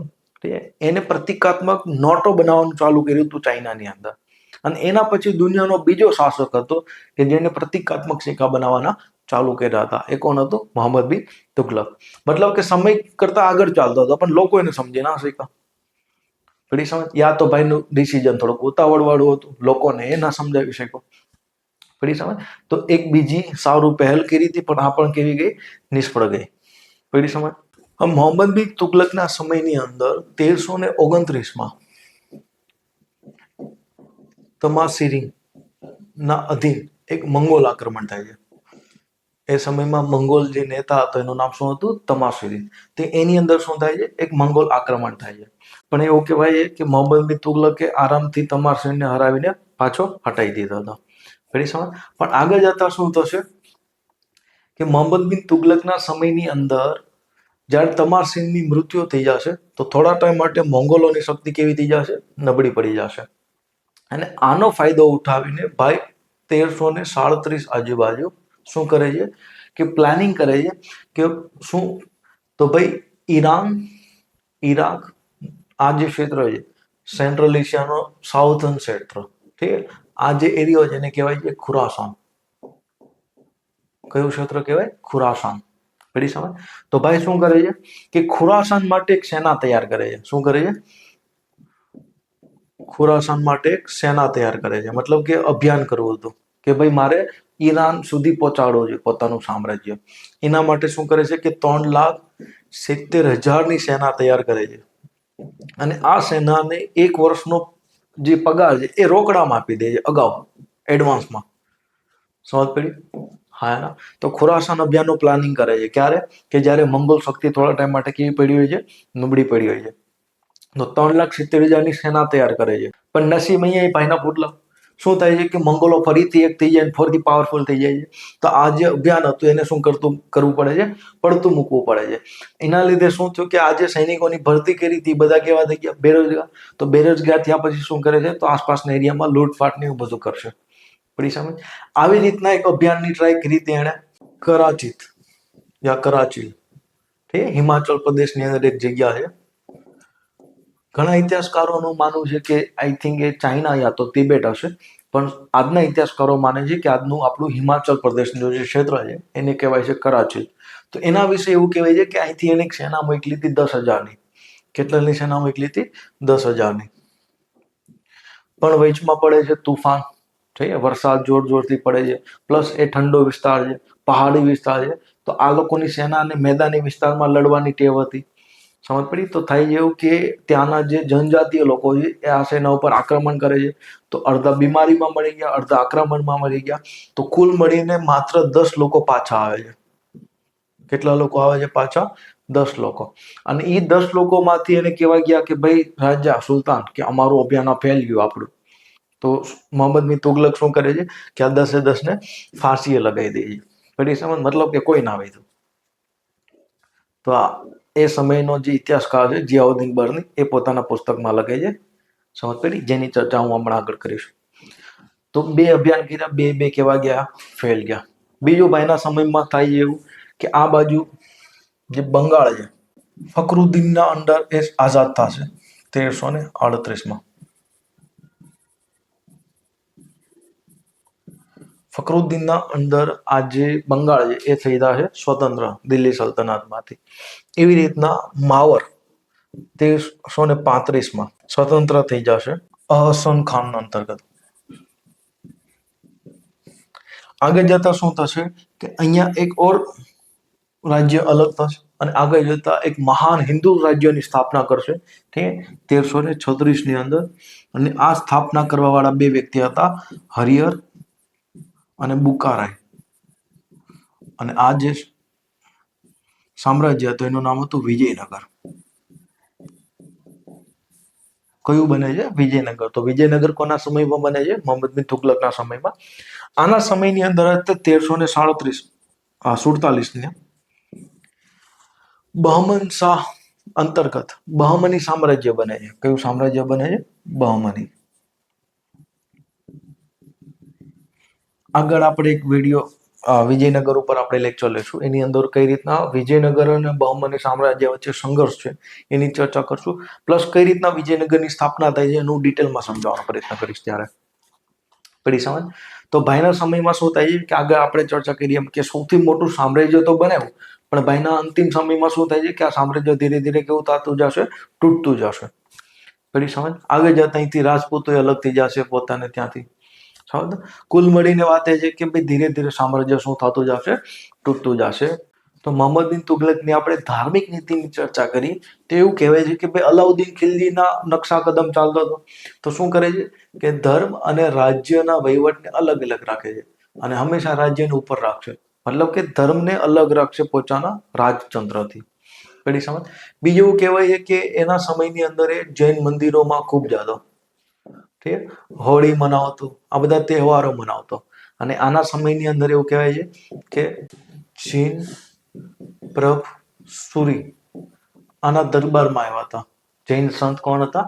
Speaker 1: એને પ્રતિકાત્મક નોટો બનાવવાનું ચાલુ કર્યું હતું ચાઇનાની અંદર, અને એના પછી દુનિયાનો બીજો શાસક હતો કે જેને પ્રતિકાત્મક સિક્કા બનાવવાના ચાલુ કર્યા હતા. એ કોણ હતો? મોહમ્મદ બિન તુગલક. મતલબ કે સમય કરતા આગળ ચાલતો હતો, પણ લોકો એને સમજી ના શીખ્યા, પડી સમજ? યા તો ભાઈનું ડિસિઝન થોડુંક ઉતાવળ વાળું હતું, લોકોને એ ના સમજાવી શક્યો, પડી સમજ? તો એક બીજી સારું પહેલ કરી હતી, પણ આ પણ કેવી ગઈ? નિષ્ફળ ગઈ, પડી સમજ? મોહમ્મદ બિન તુગલકના સમયની અંદર 1329માં તમાશિરીન ના અધીન એક મંગોલ આક્રમણ થાય છે. એ સમયમાં મંગોલ જે નેતા હતો એનું નામ શું હતું? તમાશિરીન. તે એની અંદર શું થાય છે? એક મંગોલ આક્રમણ થાય છે, પણ એવું કહેવાય કે મોહમ્મદ બિન તુગલકે આરામથી તમાશિરીનને હરાવીને પાછો હટાવી દીધો હતો, પડી સમજ? પણ આગળ જતા શું થશે કે મોહમ્મદ બિન તુગલકના સમયની અંદર જ્યારે તમાશિરીનની મૃત્યુ થઈ જશે, તો થોડા ટાઈમ માટે મોંગોલોની શક્તિ કેવી થઈ જશે? નબળી પડી જશે. અને આનો ફાયદો ઉઠાવીને ભાઈ 1337 આજુબાજુ શું કરે છે કે પ્લાનિંગ કરે છે કે શું? તો ભાઈ ઈરાન, ઈરાક, આ જે ક્ષેત્ર છે સેન્ટ્રલ એશિયાનો સાઉથર્ન ક્ષેત્ર, ઠીક, આ જે એરિયો છે એને કહેવાય છે ખુરાસાન. કયું ક્ષેત્ર કહેવાય? ખુરાસાન, પડી સમજ? તો ભાઈ શું કરે છે કે ખુરાસાન માટે એક સેના તૈયાર કરે છે. શું કરે છે? ખુરાસાન માટે એક સેના તૈયાર કરે છે, મતલબ કે અભિયાન કરવું હતું કે ભાઈ મારે ઈરાન સુધી પહોંચાડવું છે પોતાનું સામ્રાજ્ય. એના માટે શું કરે છે કે 3,70,000ની સેના તૈયાર કરે છે. અને આ સેનાને 1 વર્ષનો જે પગાર છે એ રોકડામાં આપી દે છે અગાઉ, એડવાન્સમાં. સમજ પડી? હા એના તો ખુરાસાન અભિયાનનું પ્લાનિંગ કરે છે ક્યારે? કે જ્યારે મંગોલ શક્તિ થોડા ટાઈમ માટે કેવી પડી હોય છે? નબળી પડી હોય છે. તો 3,70,000ની સેના તૈયાર કરે છે. પણ નસીબ અહીંયા એ ભાઈના પુટલા. શું થાય છે કે મંગોલો ફરીથી એક થઈ જાય અને ફરીથી પાવરફુલ થઈ જાય છે. તો આ જે અભિયાન હતું એને શું કરવું પડે છે? પડતું મૂકવું પડે છે. એના લીધે શું થયું કે આ જે સૈનિકોની ભરતી કરી હતી બધા કેવા થઈ ગયા? બેરોજગાર. તો બેરોજગાર થયા પછી શું કરે છે? તો આસપાસના એરિયામાં લૂંટફાટ ને એવું બધું કરશે. પડી સમજ? આવી રીતના એક અભિયાનની ટ્રાય કરી હતી એણે કરાચીત યા કરાચી, ઠીક, હિમાચલ પ્રદેશની અંદર એક જગ્યા છે. ઘણા ઇતિહાસકારોનું માનવું છે કે આઈ થિંક એ ચાઇના યા તો તિબેટ હશે, પણ આજના ઇતિહાસકારો માને છે કે આજનું આપણું હિમાચલ પ્રદેશનું જે ક્ષેત્ર છે એને કહેવાય છે કરાચી. તો એના વિશે એવું કહેવાય છે કે અહીંથી એને સેના મોકલી હતી 10,000ની. કેટલાની સેના મોકલી હતી? 10,000ની. પણ વચમાં પડે છે તુફાન, ઠીક, વરસાદ જોરથી પડે છે, પ્લસ એ ઠંડો વિસ્તાર છે, પહાડી વિસ્તાર છે. તો આ લોકોની સેનાને મેદાની વિસ્તારમાં લડવાની ટેવ હતી. સમજ પડી? તો થાય એવું કે ત્યાંના જે જનજાતીય લોકો છે એ આ સેના ઉપર આક્રમણ કરે છે. તો અડધા બીમારીમાં મળી ગયા, અડધા આક્રમણમાં મળી ગયા. તો કુલ મળીને માત્ર 10 લોકો પાછા આવે છે. કેટલા લોકો આવે છે પાછા? 10 લોકો. અને એ 10 લોકોમાંથી એને કહેવા ગયા કે ભાઈ રાજા સુલતાન કે અમારું અભિયાન ફેલ ગયું આપણું. તો મોહમ્મદ બિન તુગલક શું કરે છે કે આ 10 ને ફાંસીએ લગાવી દે છે. પડી સમજ? મતલબ કે કોઈ ના હોય. તો આ એ સમયનો જે ઇતિહાસકાર છે જિયાઉદ્દીન બર્ની એ પોતાના પુસ્તકમાં લખે છે. સમજ પડી? જેની ચર્ચા હું હમણાં આગળ કરીશ. તો 2 અભિયાન કર્યા, બે કેવા ગયા? ફેલ ગયા. બીજું ભાઈના સમયમાં થાય એવું કે આ બાજુ જે બંગાળ છે ફખરુદ્દીનના અંડર એ આઝાદ થશે 1338માં. ફખરુદ્દીનના અંદર આ જે બંગાળ છે એ થઈ જશે સ્વતંત્ર દિલ્હી સલ્તનતમાંથી. એવી રીતના માવર 1335માં સ્વતંત્ર થઈ જશે અહસન ખાન અંતર્ગત. આગળ જતા શું થશે કે અહીંયા એક ઓર રાજ્ય અલગ થશે અને આગળ જતા એક મહાન હિન્દુ રાજ્યની સ્થાપના કરશે, ઠીક, 1336ની અંદર. અને આ સ્થાપના કરવા વાળા 2 વ્યક્તિ હતા, હરિહર અને બુકારાય. અને આ જે સામ્રાજ્ય હતું એનું નામ હતું વિજયનગર. કયું બને છે? વિજયનગર. તો વિજયનગર કોના સમયમાં બને છે? મોહમ્મદ બિન તુગલકના સમયમાં. આના સમયની અંદર 1347 બહમન શાહ અંતર્ગત બહમની સામ્રાજ્ય બને છે. કયું સામ્રાજ્ય બને છે? બહમની. આગળ આપણે એક વિડીયો વિજયનગર ઉપર આપણે લેક્ચર લેશું. એની અંદર કઈ રીતના વિજયનગર અને બહમની સામ્રાજ્ય વચ્ચે સંઘર્ષ છે એની ચર્ચા કરશું. પ્લસ કઈ રીતના વિજયનગરની સ્થાપના થઈ છે એનું ડિટેલમાં સમજાવવાનો પ્રયત્ન કરીશ. ત્યારે પડી સમજ? તો ભાઈના સમયમાં શું થાય છે કે આગળ આપણે ચર્ચા કરીએ એમ કે સૌથી મોટું સામ્રાજ્ય તો બનાવ્યું, પણ ભાઈના અંતિમ સમયમાં શું થાય છે કે આ સામ્રાજ્ય ધીરે ધીરે કેવું થતું જશે? તૂટતું જશે. પડી સમજ? આગળ જતા અહીંથી રાજપૂતો અલગ થઈ જશે પોતાને ત્યાંથી. સમજ? કુલ મળીને વાત એ છે કે ભાઈ ધીરે ધીરે સામ્રાજ્ય શું થતું જશે? તૂટતું જશે. તો મોહમ્મદ બિન તુગલકની આપણે ધાર્મિક નીતિની ચર્ચા કરી તો એવું કહેવાય છે કે ભાઈ અલાઉદ્દીન ખિલજીના નકશા કદમ ચાલતો હતો. તો શું કરે છે કે ધર્મ અને રાજ્યના વહીવટને અલગ અલગ રાખે છે અને હંમેશા રાજ્યને ઉપર રાખશે. મતલબ કે ધર્મને અલગ રાખશે પોતાના રાજતંત્રથી. પડી સમજ? બીજું એવું કહેવાય છે કે એના સમયની અંદર એ જૈન મંદિરોમાં ખૂબ જતો, ઠીક, હોળી મનાવતો, આ બધા તહેવારો મનાવતો. અને આના સમયની અંદર એવું કહેવાય છે કે જીન પ્રભ સુરી આના દરબારમાં આવ્યા હતા. જૈન સંત કોણ હતા?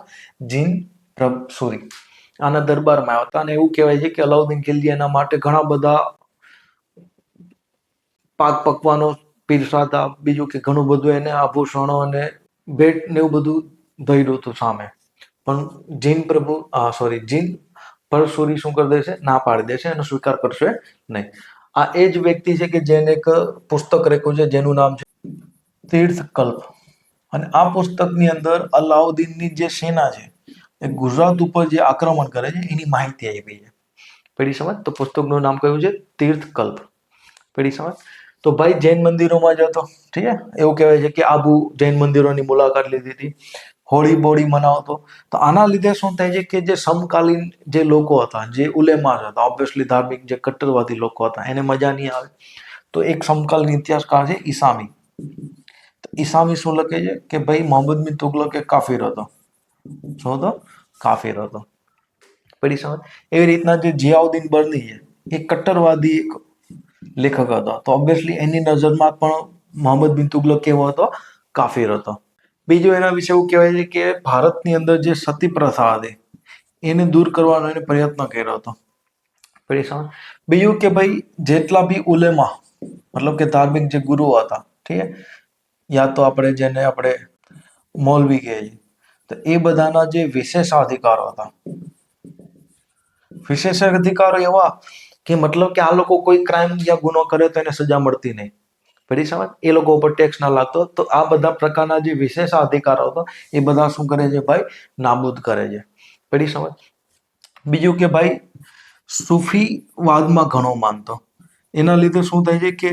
Speaker 1: જીન પ્રભ સુરી આના દરબારમાં આવ્યા હતા. અને એવું કહેવાય છે કે અલાઉદ્દીન ખિલજી એના માટે ઘણા બધા પાક પકવાનો પીરસાતા. બીજું કે ઘણું બધું એને આભૂષણો અને ભેટ ને એવું બધું ધર્યું હતું સામે. પણ જીન પરશુરી શું કરી દેશે? ના પાડી દેશે, એનો સ્વીકાર કરશે નહીં. આ એ જ વ્યક્તિ છે કે જેને એક પુસ્તક લખ્યું છે જેનું નામ છે તીર્થકલ્પ. અને આ પુસ્તકની અંદર અલાઉદ્દીનની જે સેના છે એ ગુજરાત ઉપર જે આક્રમણ કરે છે એની માહિતી આપી છે. પડી સમજ? તો પુસ્તકનું નામ કયું છે? તીર્થકલ્પ. પડી સમજ? તો ભાઈ જૈન મંદિરોમાં જતો, ઠીક છે. એવું કહેવાય છે કે આબુ જૈન મંદિરોની મુલાકાત લીધી હતી, હોળી બોળી મનાવતો. તો આના લીધે શું થાય છે કે જે સમકાલીન જે લોકો હતા, જે ઉલેમા હતા, ઓબ્વિયસલી ધાર્મિક જે કટ્ટરવાદી લોકો હતા, એને મજા નહીં આવે. તો એક સમકાલીન ઇતિહાસકાર છે ઈસામી. ઈસામી શું લખે છે કે ભાઈ મોહમ્મદ બિન તુગલક એક કાફિર હતો. શું હતો? કાફિર હતો. પડી સમજ? એવી રીતના જે જિયાઉદ્દીન બર્ની છે એ કટ્ટરવાદી એક લેખક હતો. તો ઓબ્વિયસલી એની નજરમાં પણ મોહમ્મદ બિન તુગલક કેવો હતો? કાફિર હતો. બીજું એના વિશે એવું કહેવાય છે કે ભારતની અંદર જે સતી પ્રથા હતી એને દૂર કરવાનો એને પ્રયત્ન કર્યો હતો. પડી સમજ? બીજું કે ભાઈ જેટલા બી ઉલેમા મતલબ કે ધાર્મિક જે ગુરુઓ હતા, ઠીક છે, યા તો આપણે જેને આપણે મૌલવી કહીએ છીએ, તો એ બધાના જે વિશેષાધિકારો હતા, વિશેષાધિકારો એવા કે મતલબ કે આ લોકો કોઈ ક્રાઇમ યા ગુનો કરે તો એને સજા મળતી નહીં. પડી સમજ? એ લોકો ઉપર ટેક્સ ના લાગતો. તો આ બધા પ્રકારના જે વિશેષ અધિકારો હતા એ બધા શું કરે છે ભાઈ? નાબૂદ કરે છે. પડી સમજ? બીજું કે ભાઈ સૂફીવાદમાં ઘણો માનતો. એના લીધે શું થાય છે કે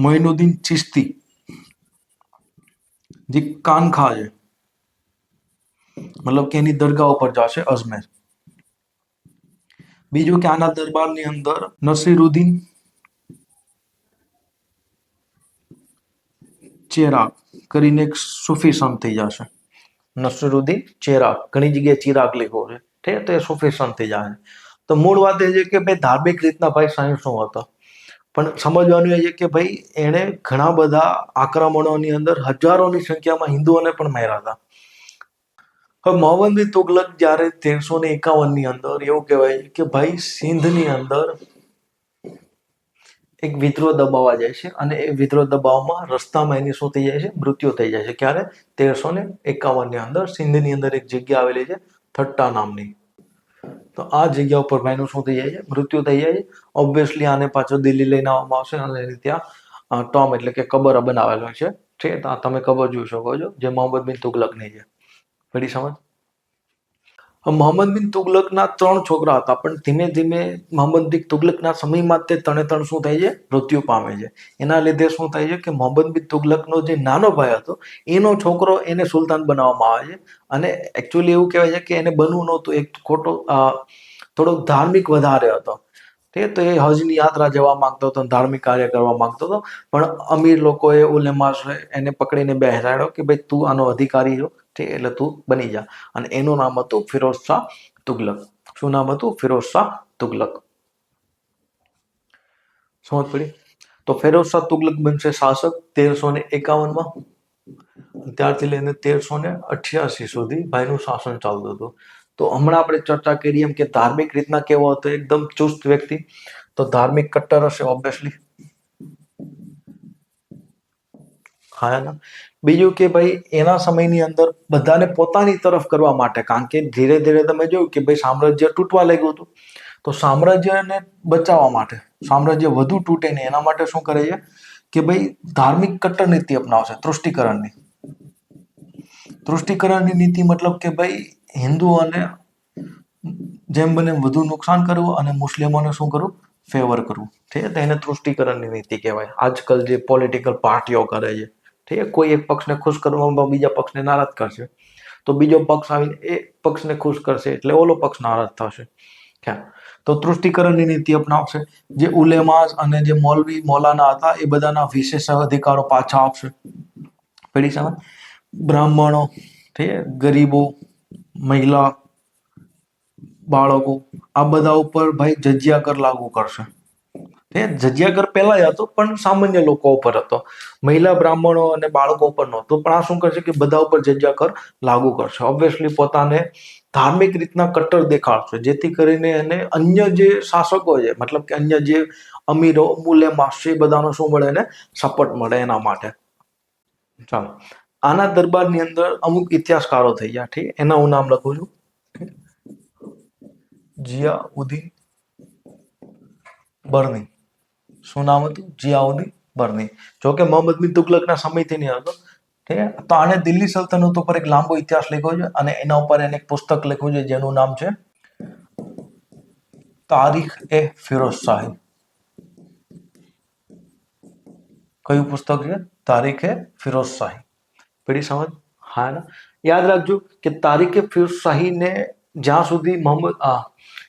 Speaker 1: મોઇનુદ્દીન ચિશ્તી જે કાનખા છે, મતલબ કે એની દરગાહ ઉપર જશે અજમેર. બીજું કે આના દરબારની અંદર નસીરુદ્દીન ચેરાગ કરીને એક સૂફી સંત થઈ જશે. નસીરુદ્દીન ચેરાગ, ઘણી જગ્યાએ ચિરાગ લખ્યો છે, ઠીક, તો એ સૂફી સંત થઈ જશે. તો મૂળ વાત એ છે કે ભાઈ ધાર્મિક રીતના ભાઈ સાયન્સ શું હતો, પણ સમજવાનું એ છે કે ભાઈ એણે ઘણા બધા આક્રમણોની અંદર હજારોની સંખ્યામાં હિન્દુઓને પણ માર્યા હતા. હવે મોહમ્મદ બિન તુગલક જ્યારે 1351 ની અંદર એવું કહેવાય છે કે ભાઈ સિંધની અંદર એક વિદ્રોહ દબાવવા જાય છે અને એ વિદ્રોહ દબાવવામાં રસ્તામાં એની શું થઈ જાય છે? મૃત્યુ થઈ જાય છે. ક્યારે? 1351 ની અંદર સિંધની અંદર એક જગ્યા આવેલી છે થટ્ટા નામની. તો આ જગ્યા ઉપર ભાઈનું શું થઈ જાય છે? મૃત્યુ થઈ જાય છે. ઓબ્વિયસલી આને પાછો દિલ્હી લઈને આવવામાં આવશે અને ત્યાં ટોમ એટલે કે કબર બનાવેલો છે. ઠીક, તો તમે કબર જોઈ શકો છો જે મોહમ્મદ બિન તુગલકની છે. પડી સમજ? મોહમ્મદ બિન તુગલકના 3 છોકરા હતા, પણ ધીમે ધીમે મોહમ્મદ બિન તુગલકના સમયમાં તે ત્રણ શું થાય છે? મૃત્યુ પામે છે. એના લીધે શું થાય છે કે મોહમ્મદ બિન તુગલકનો જે નાનો ભાઈ હતો એનો છોકરો એને સુલતાન બનાવવામાં આવે છે. અને એકચ્યુઅલી એવું કહેવાય છે કે એને બનવું નહોતું, એક ખોટો થોડોક ધાર્મિક વધારે હતો. ઠીક, તો એ હજની યાત્રા જવા માંગતો હતો, ધાર્મિક કાર્ય કરવા માંગતો હતો. પણ અમીર લોકોએ ઉલેમા એને પકડીને બેસાડ્યો કે ભાઈ તું આનો અધિકારી છો, ઠીક, એટલે તું બની જા. અને એનું નામ હતું ફિરોઝ શાહ તુગલક. શું નામ હતું? ફિરોઝ શાહ તુગલક. સમજ પડી? તો ફિરોઝ શાહ તુગલક બનશે શાસક 1351માં. ત્યારથી લઈને 1388 સુધી ભાઈનું શાસન ચાલતું હતું. તો હમણાં આપણે ચર્ચા કરી એમ કે ધાર્મિક રીતના કેવો હતો? એકદમ ચુસ્ત વ્યક્તિ. તો ધાર્મિક કટ્ટર હશે ઓબ્વિયસલી. હા. બીજું કે ભાઈ એના સમયની અંદર બધાને પોતાની તરફ કરવા માટે, કારણ કે ધીરે ધીરે તમે જોયું કે ભાઈ સામ્રાજ્ય તૂટવા લાગ્યું હતું. તો સામ્રાજ્યને બચાવવા માટે, સામ્રાજ્ય વધુ તૂટે નહીં એના માટે શું કરે છે કે ભાઈ ધાર્મિક કટ્ટર નીતિ અપનાવશે, તૃષ્ટિકરણની. તૃષ્ટિકરણની નીતિ મતલબ કે ભાઈ હિન્દુઓને જેમ બને વધુ નુકસાન કરવું અને મુસ્લિમોને શું કરવું? ફેવર કરવું. ઠીક છે, એને તૃષ્ટિકરણની નીતિ કહેવાય. આજકાલ જે પોલિટિકલ પાર્ટીઓ કરે છે, ઠીક છે, કોઈ એક પક્ષને ખુશ કરવામાં બીજા પક્ષને નારાજ કરશે, તો બીજો પક્ષ આવીને એ પક્ષને ખુશ કરશે એટલે ઓલો પક્ષ નારાજ થશે. તો તૃષ્ટિકરણની નીતિ અપનાવશે. જે ઉલેમાસ અને જે મૌલવી મૌલાના હતા એ બધાના વિશેષ અધિકારો પાછા આપશે. પડી સમજ? બ્રાહ્મણો, ઠીક છે, ગરીબો, મહિલા, બાળકો, આ બધા ઉપર ભાઈ જજિયા કર લાગુ કરશે. જજિયા કર પહેલા હતો પણ સામાન્ય લોકો ઉપર હતો, મહિલા, બ્રાહ્મણો અને બાળકો ઉપર નહોતો. પણ આ શું કરશે કે બધા ઉપર જજિયા કર લાગુ કરશે. ઓબ્વિયસલી પોતાને ધાર્મિક રીતના કટ્ટર દેખાડશે, જેથી કરીને એને અન્ય જે શાસકો છે, મતલબ કે અન્ય જે અમીરો ઉલેમા છે એ બધાનો શું મળે? એને સપોર્ટ મળે એના માટે. ચાલો, આના દરબારની અંદર અમુક ઇતિહાસકારો થઈ ગયા. ઠીક, એના હું નામ લખું છું. જિયાઉદ્દીન બર્ની. શું નામ હતું? જિયાઉદ્દીન બર્ની. જો કે મોહમ્મદ બિન તુગલકના સમયથી નહીં હતો. ઠીક છે, તો આણે દિલ્હી સલ્તનત ઉપર એક લાંબો ઇતિહાસ લખ્યો છે અને એના ઉપર એને એક પુસ્તક લખ્યું છે જેનું નામ છે તારીખ એ ફિરોઝ શાહી. કયું પુસ્તક છે? તારીખ એ ફિરોઝ શાહી. પડી સમજ? હા. યાદ રાખજો કે તારીખે ફિરોઝ શાહીને જ્યાં સુધી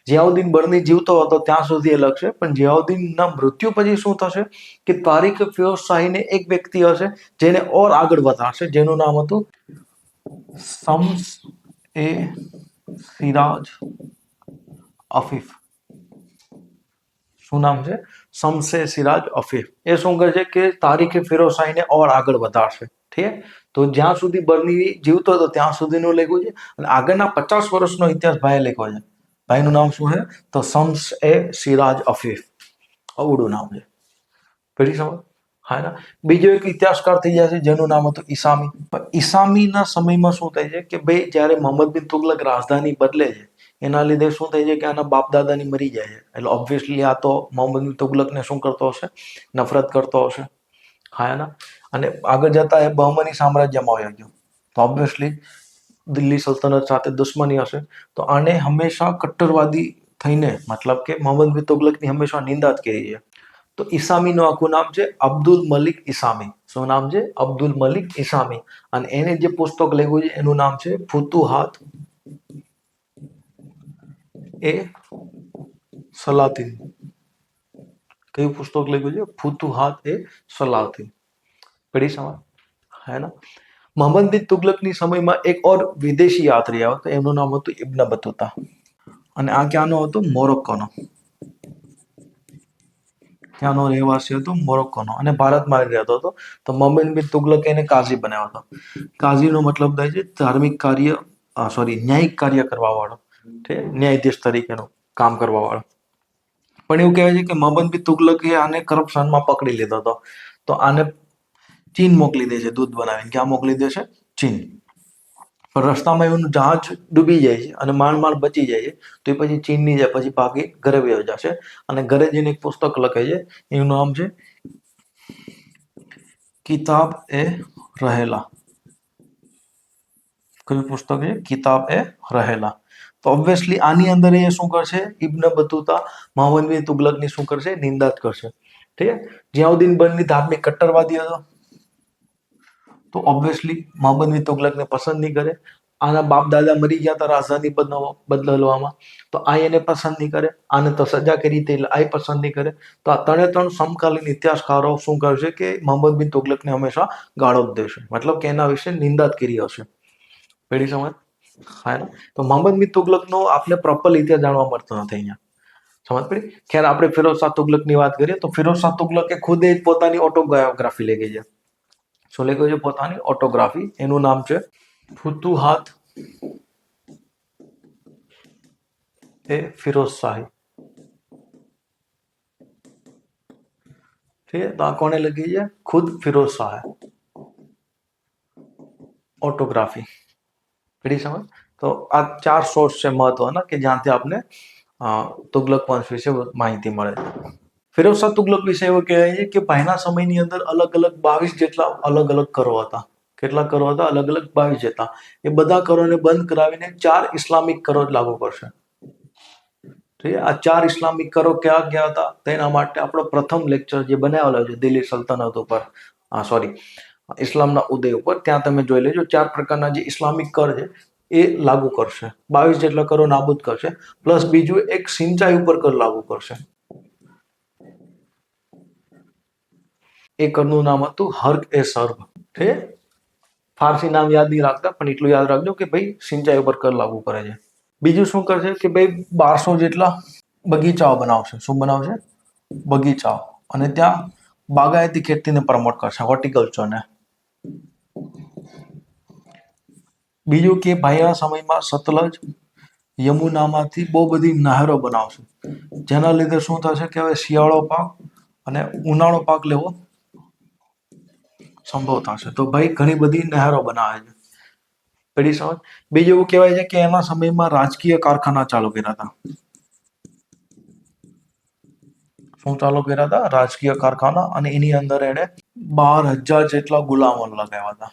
Speaker 1: જિયાઉદ્દીન બર્ની જીવતો હતો ત્યાં સુધી એ લખશે, પણ જિયાઉદ્દીનના મૃત્યુ પછી શું થશે કે તારીખે ફિરોઝ શાહીને એક વ્યક્તિ હશે જેને ઓર આગળ વધારશે, જેનું નામ હતું શમ્સ એ સિરાજ અફીફ. શું નામ છે? શમ્સે સિરાજ અફીફ. એ શું કરે છે કે તારીખે ફિરોઝ શાહીને ઓર આગળ વધારશે. ઠીક, તો જ્યાં સુધી બર્ની જીવતો હતો ત્યાં સુધીનું લખ્યું છે, અને આગળના 50 વર્ષનો ઇતિહાસ ભાઈએ લખ્યો છે. ભાઈનું નામ શું છે? તો શમ્સ એ સિરાજ અફીફ. અવડું નામ છે. પેલી સમજ? હા ના. બીજો એક ઇતિહાસકાર થઈ જાય છે જેનું નામ હતું ઈસામી. ઈસામીના સમયમાં શું થાય છે કે ભાઈ જ્યારે મોહમ્મદ બિન તુગલક રાજધાની બદલે છે એના લીધે શું થાય છે કે આના બાપ દાદાની મરી જાય છે, એટલે ઓબ્વિયસલી આ તો મોહમ્મદ બિન તુગલકને શું કરતો હશે? નફરત કરતો હશે. હા ના. અને આગળ જતા એ બહમની સામ્રાજ્યમાં આવી ગયો, તો ઓબ્વિયસલી દિલ્હી સલ્તનત સાથે દુશ્મની હશે, તો આને હંમેશા કટ્ટરવાદી થઈને, મતલબ કે મોહમ્મદ બિન તુગલકની હંમેશા નિંદા જ કરી છે. તો ઈસામીનું આખું નામ છે અબ્દુલ મલિક ઈસામી. શું નામ છે? અબ્દુલ મલિક ઈસામી. અને એને જે પુસ્તક લખ્યું છે એનું નામ છે ફુતુહાત એ સલાતીન. કયું પુસ્તક લખ્યું છે? ફુતુહાત એ સલાતીન. પડી સમજ? હે ના. મોહમ્મદ બિન તુગલકની સમયમાં એક ઓર વિદેશી યાત્રી આવ્યો હતો, એનું નામ હતું ઇબ્ન બતુતા, અને આ ક્યાંનો હતો? મોરોક્કોનો. ત્યાંનો રહેવાસી હતો, મોરોક્કોનો, અને ભારતમાં રહેતો હતો. તો મોહમ્મદ બિન તુગલકે એને કાઝી બનાવ્યો હતો. કાઝીનો મતલબ થાય છે ધાર્મિક કાર્ય, ન્યાયિક કાર્ય કરવા વાળો, ન્યાયાધીશ તરીકેનું કામ કરવા વાળો. પણ એવું કહેવાય છે કે મોહમ્મદ બિન તુગલકે આને કરપ્શનમાં પકડી લીધો હતો, તો આને ચીન મોકલી દે છે દૂધ બનાવીને. ક્યાં મોકલી દે છે? ચીન. પણ રસ્તામાં એનું જહાજ ડૂબી જાય છે અને માંડ બચી જાય છે, તો એ પછી ચીનની જાય, પછી ભાગી ઘરે વયો જશે, અને ઘરે જઈને એક પુસ્તક લખે છે, એનું નામ છે કિતાબ એ રહેલા. કયું પુસ્તક છે? કિતાબ એ રહેલા. તો ઓબ્વિયસલી આની અંદર એ શું કરશે? ઇબ્ન બતુતા મોહમ્મદ બિન તુગલકની શું કરશે? નિંદા જ કરશે. ઠીક છે. જિયાઉદ્દીન બર્ની ધાર્મિક કટ્ટરવાદી હતો, તો ઓબ્વિયસલી મોહમ્મદ બિન તુગલકને પસંદ નહીં કરે. આના બાપ દાદા મરી ગયા હતા રાજધાની બદલવામાં, તો આ એને પસંદ નહીં કરે. આને તો સજા કરી હતી એટલે આ પસંદ નહીં કરે. તો આ ત્રણ સમકાલીન ઇતિહાસકારો શું કરશે કે મોહમ્મદ બિન તુગલકને હંમેશા ગાળો જ દેશે, મતલબ કે એના વિશે નિંદા જ કરી હશે. પેઢી સમજ? હા. તો મોહમ્મદ બિન તુગલકનો આપણે પ્રોપર ઇતિહાસ જાણવા મળતો નથી અહીંયા. સમજ પડી? ખેર, આપણે ફિરોઝ શાહ તુગલકની વાત કરીએ તો ફિરોઝ શાહ તુગલકે ખુદે જ પોતાની ઓટોબાયોગ્રાફી લખી છે. શું લખ્યું છે? પોતાની ઓટોગ્રાફી. એનું નામ છે ફુતુહાત એ ફિરોઝ શાહી. ઠીક છે. તો આ કોને લખી છે? ખુદ ફિરોઝ શાહે. ઓટોગ્રાફી. પડી સમજ? તો આ 4 સોર્સ છે મહત્વના કે જ્યાંથી આપણે તુગલક વંશ વિશે માહિતી મળે છે. ફિરોઝ શાહ તુગલક વિશે એવું કહેવાય છે કે ભાઈના સમયની અંદર અલગ અલગ 22 જેટલા અલગ અલગ કરો હતા. કેટલા કરો હતા? અલગ અલગ 22 જેટલા. એ બધા કરોને બંધ કરાવીને 4 ઇસ્લામિક કરો લાગુ કરશે. ઠીક. આ 4 ઇસ્લામિક કરો ક્યાં ગયા હતા તેના માટે આપણો પ્રથમ લેક્ચર જે બનાવેલો છે દિલ્હી સલ્તનત ઉપર, ઇસ્લામના ઉદય ઉપર, ત્યાં તમે જોઈ લેજો. 4 પ્રકારના જે ઇસ્લામિક કર છે એ લાગુ કરશે. 22 જેટલા કરો નાબૂદ કરશે, પ્લસ બીજું એક સિંચાઈ ઉપર કર લાગુ કરશે. એ કરનું નામ હતું હર્ક એ સર્બ. ઠીક. ફારસી નામ યાદ નહીં રાખતા, પણ એટલું યાદ રાખજો કે ભાઈ સિંચાઈ ઉપર કર લાગુ કરે છે. બીજું શું કરશે કે ભાઈ 1200 જેટલા બગીચાઓ બનાવશે. શું બનાવશે? બગીચાઓ. અને ત્યાં બાગાયતી ખેતીને પ્રમોટ કરશે, હોર્ટિકલ્ચરને. બીજું કે ભાઈના સમયમાં સતલજ, યમુનામાંથી બહુ બધી નહેરો બનાવશે, જેના લીધે શું થશે કે હવે શિયાળો પાક અને ઉનાળો પાક લેવો સંભવ થશે. તો ભાઈ ઘણી બધી નહેરો બનાવે છે. પેલી સમજ? બીજું એવું કહેવાય છે કે એના સમયમાં રાજકીય કારખાના ચાલુ કર્યા હતા. શું ચાલુ કર્યા હતા? રાજકીય કારખાના. અને એની અંદર એને 12,000 જેટલા ગુલામો લગાવ્યા હતા.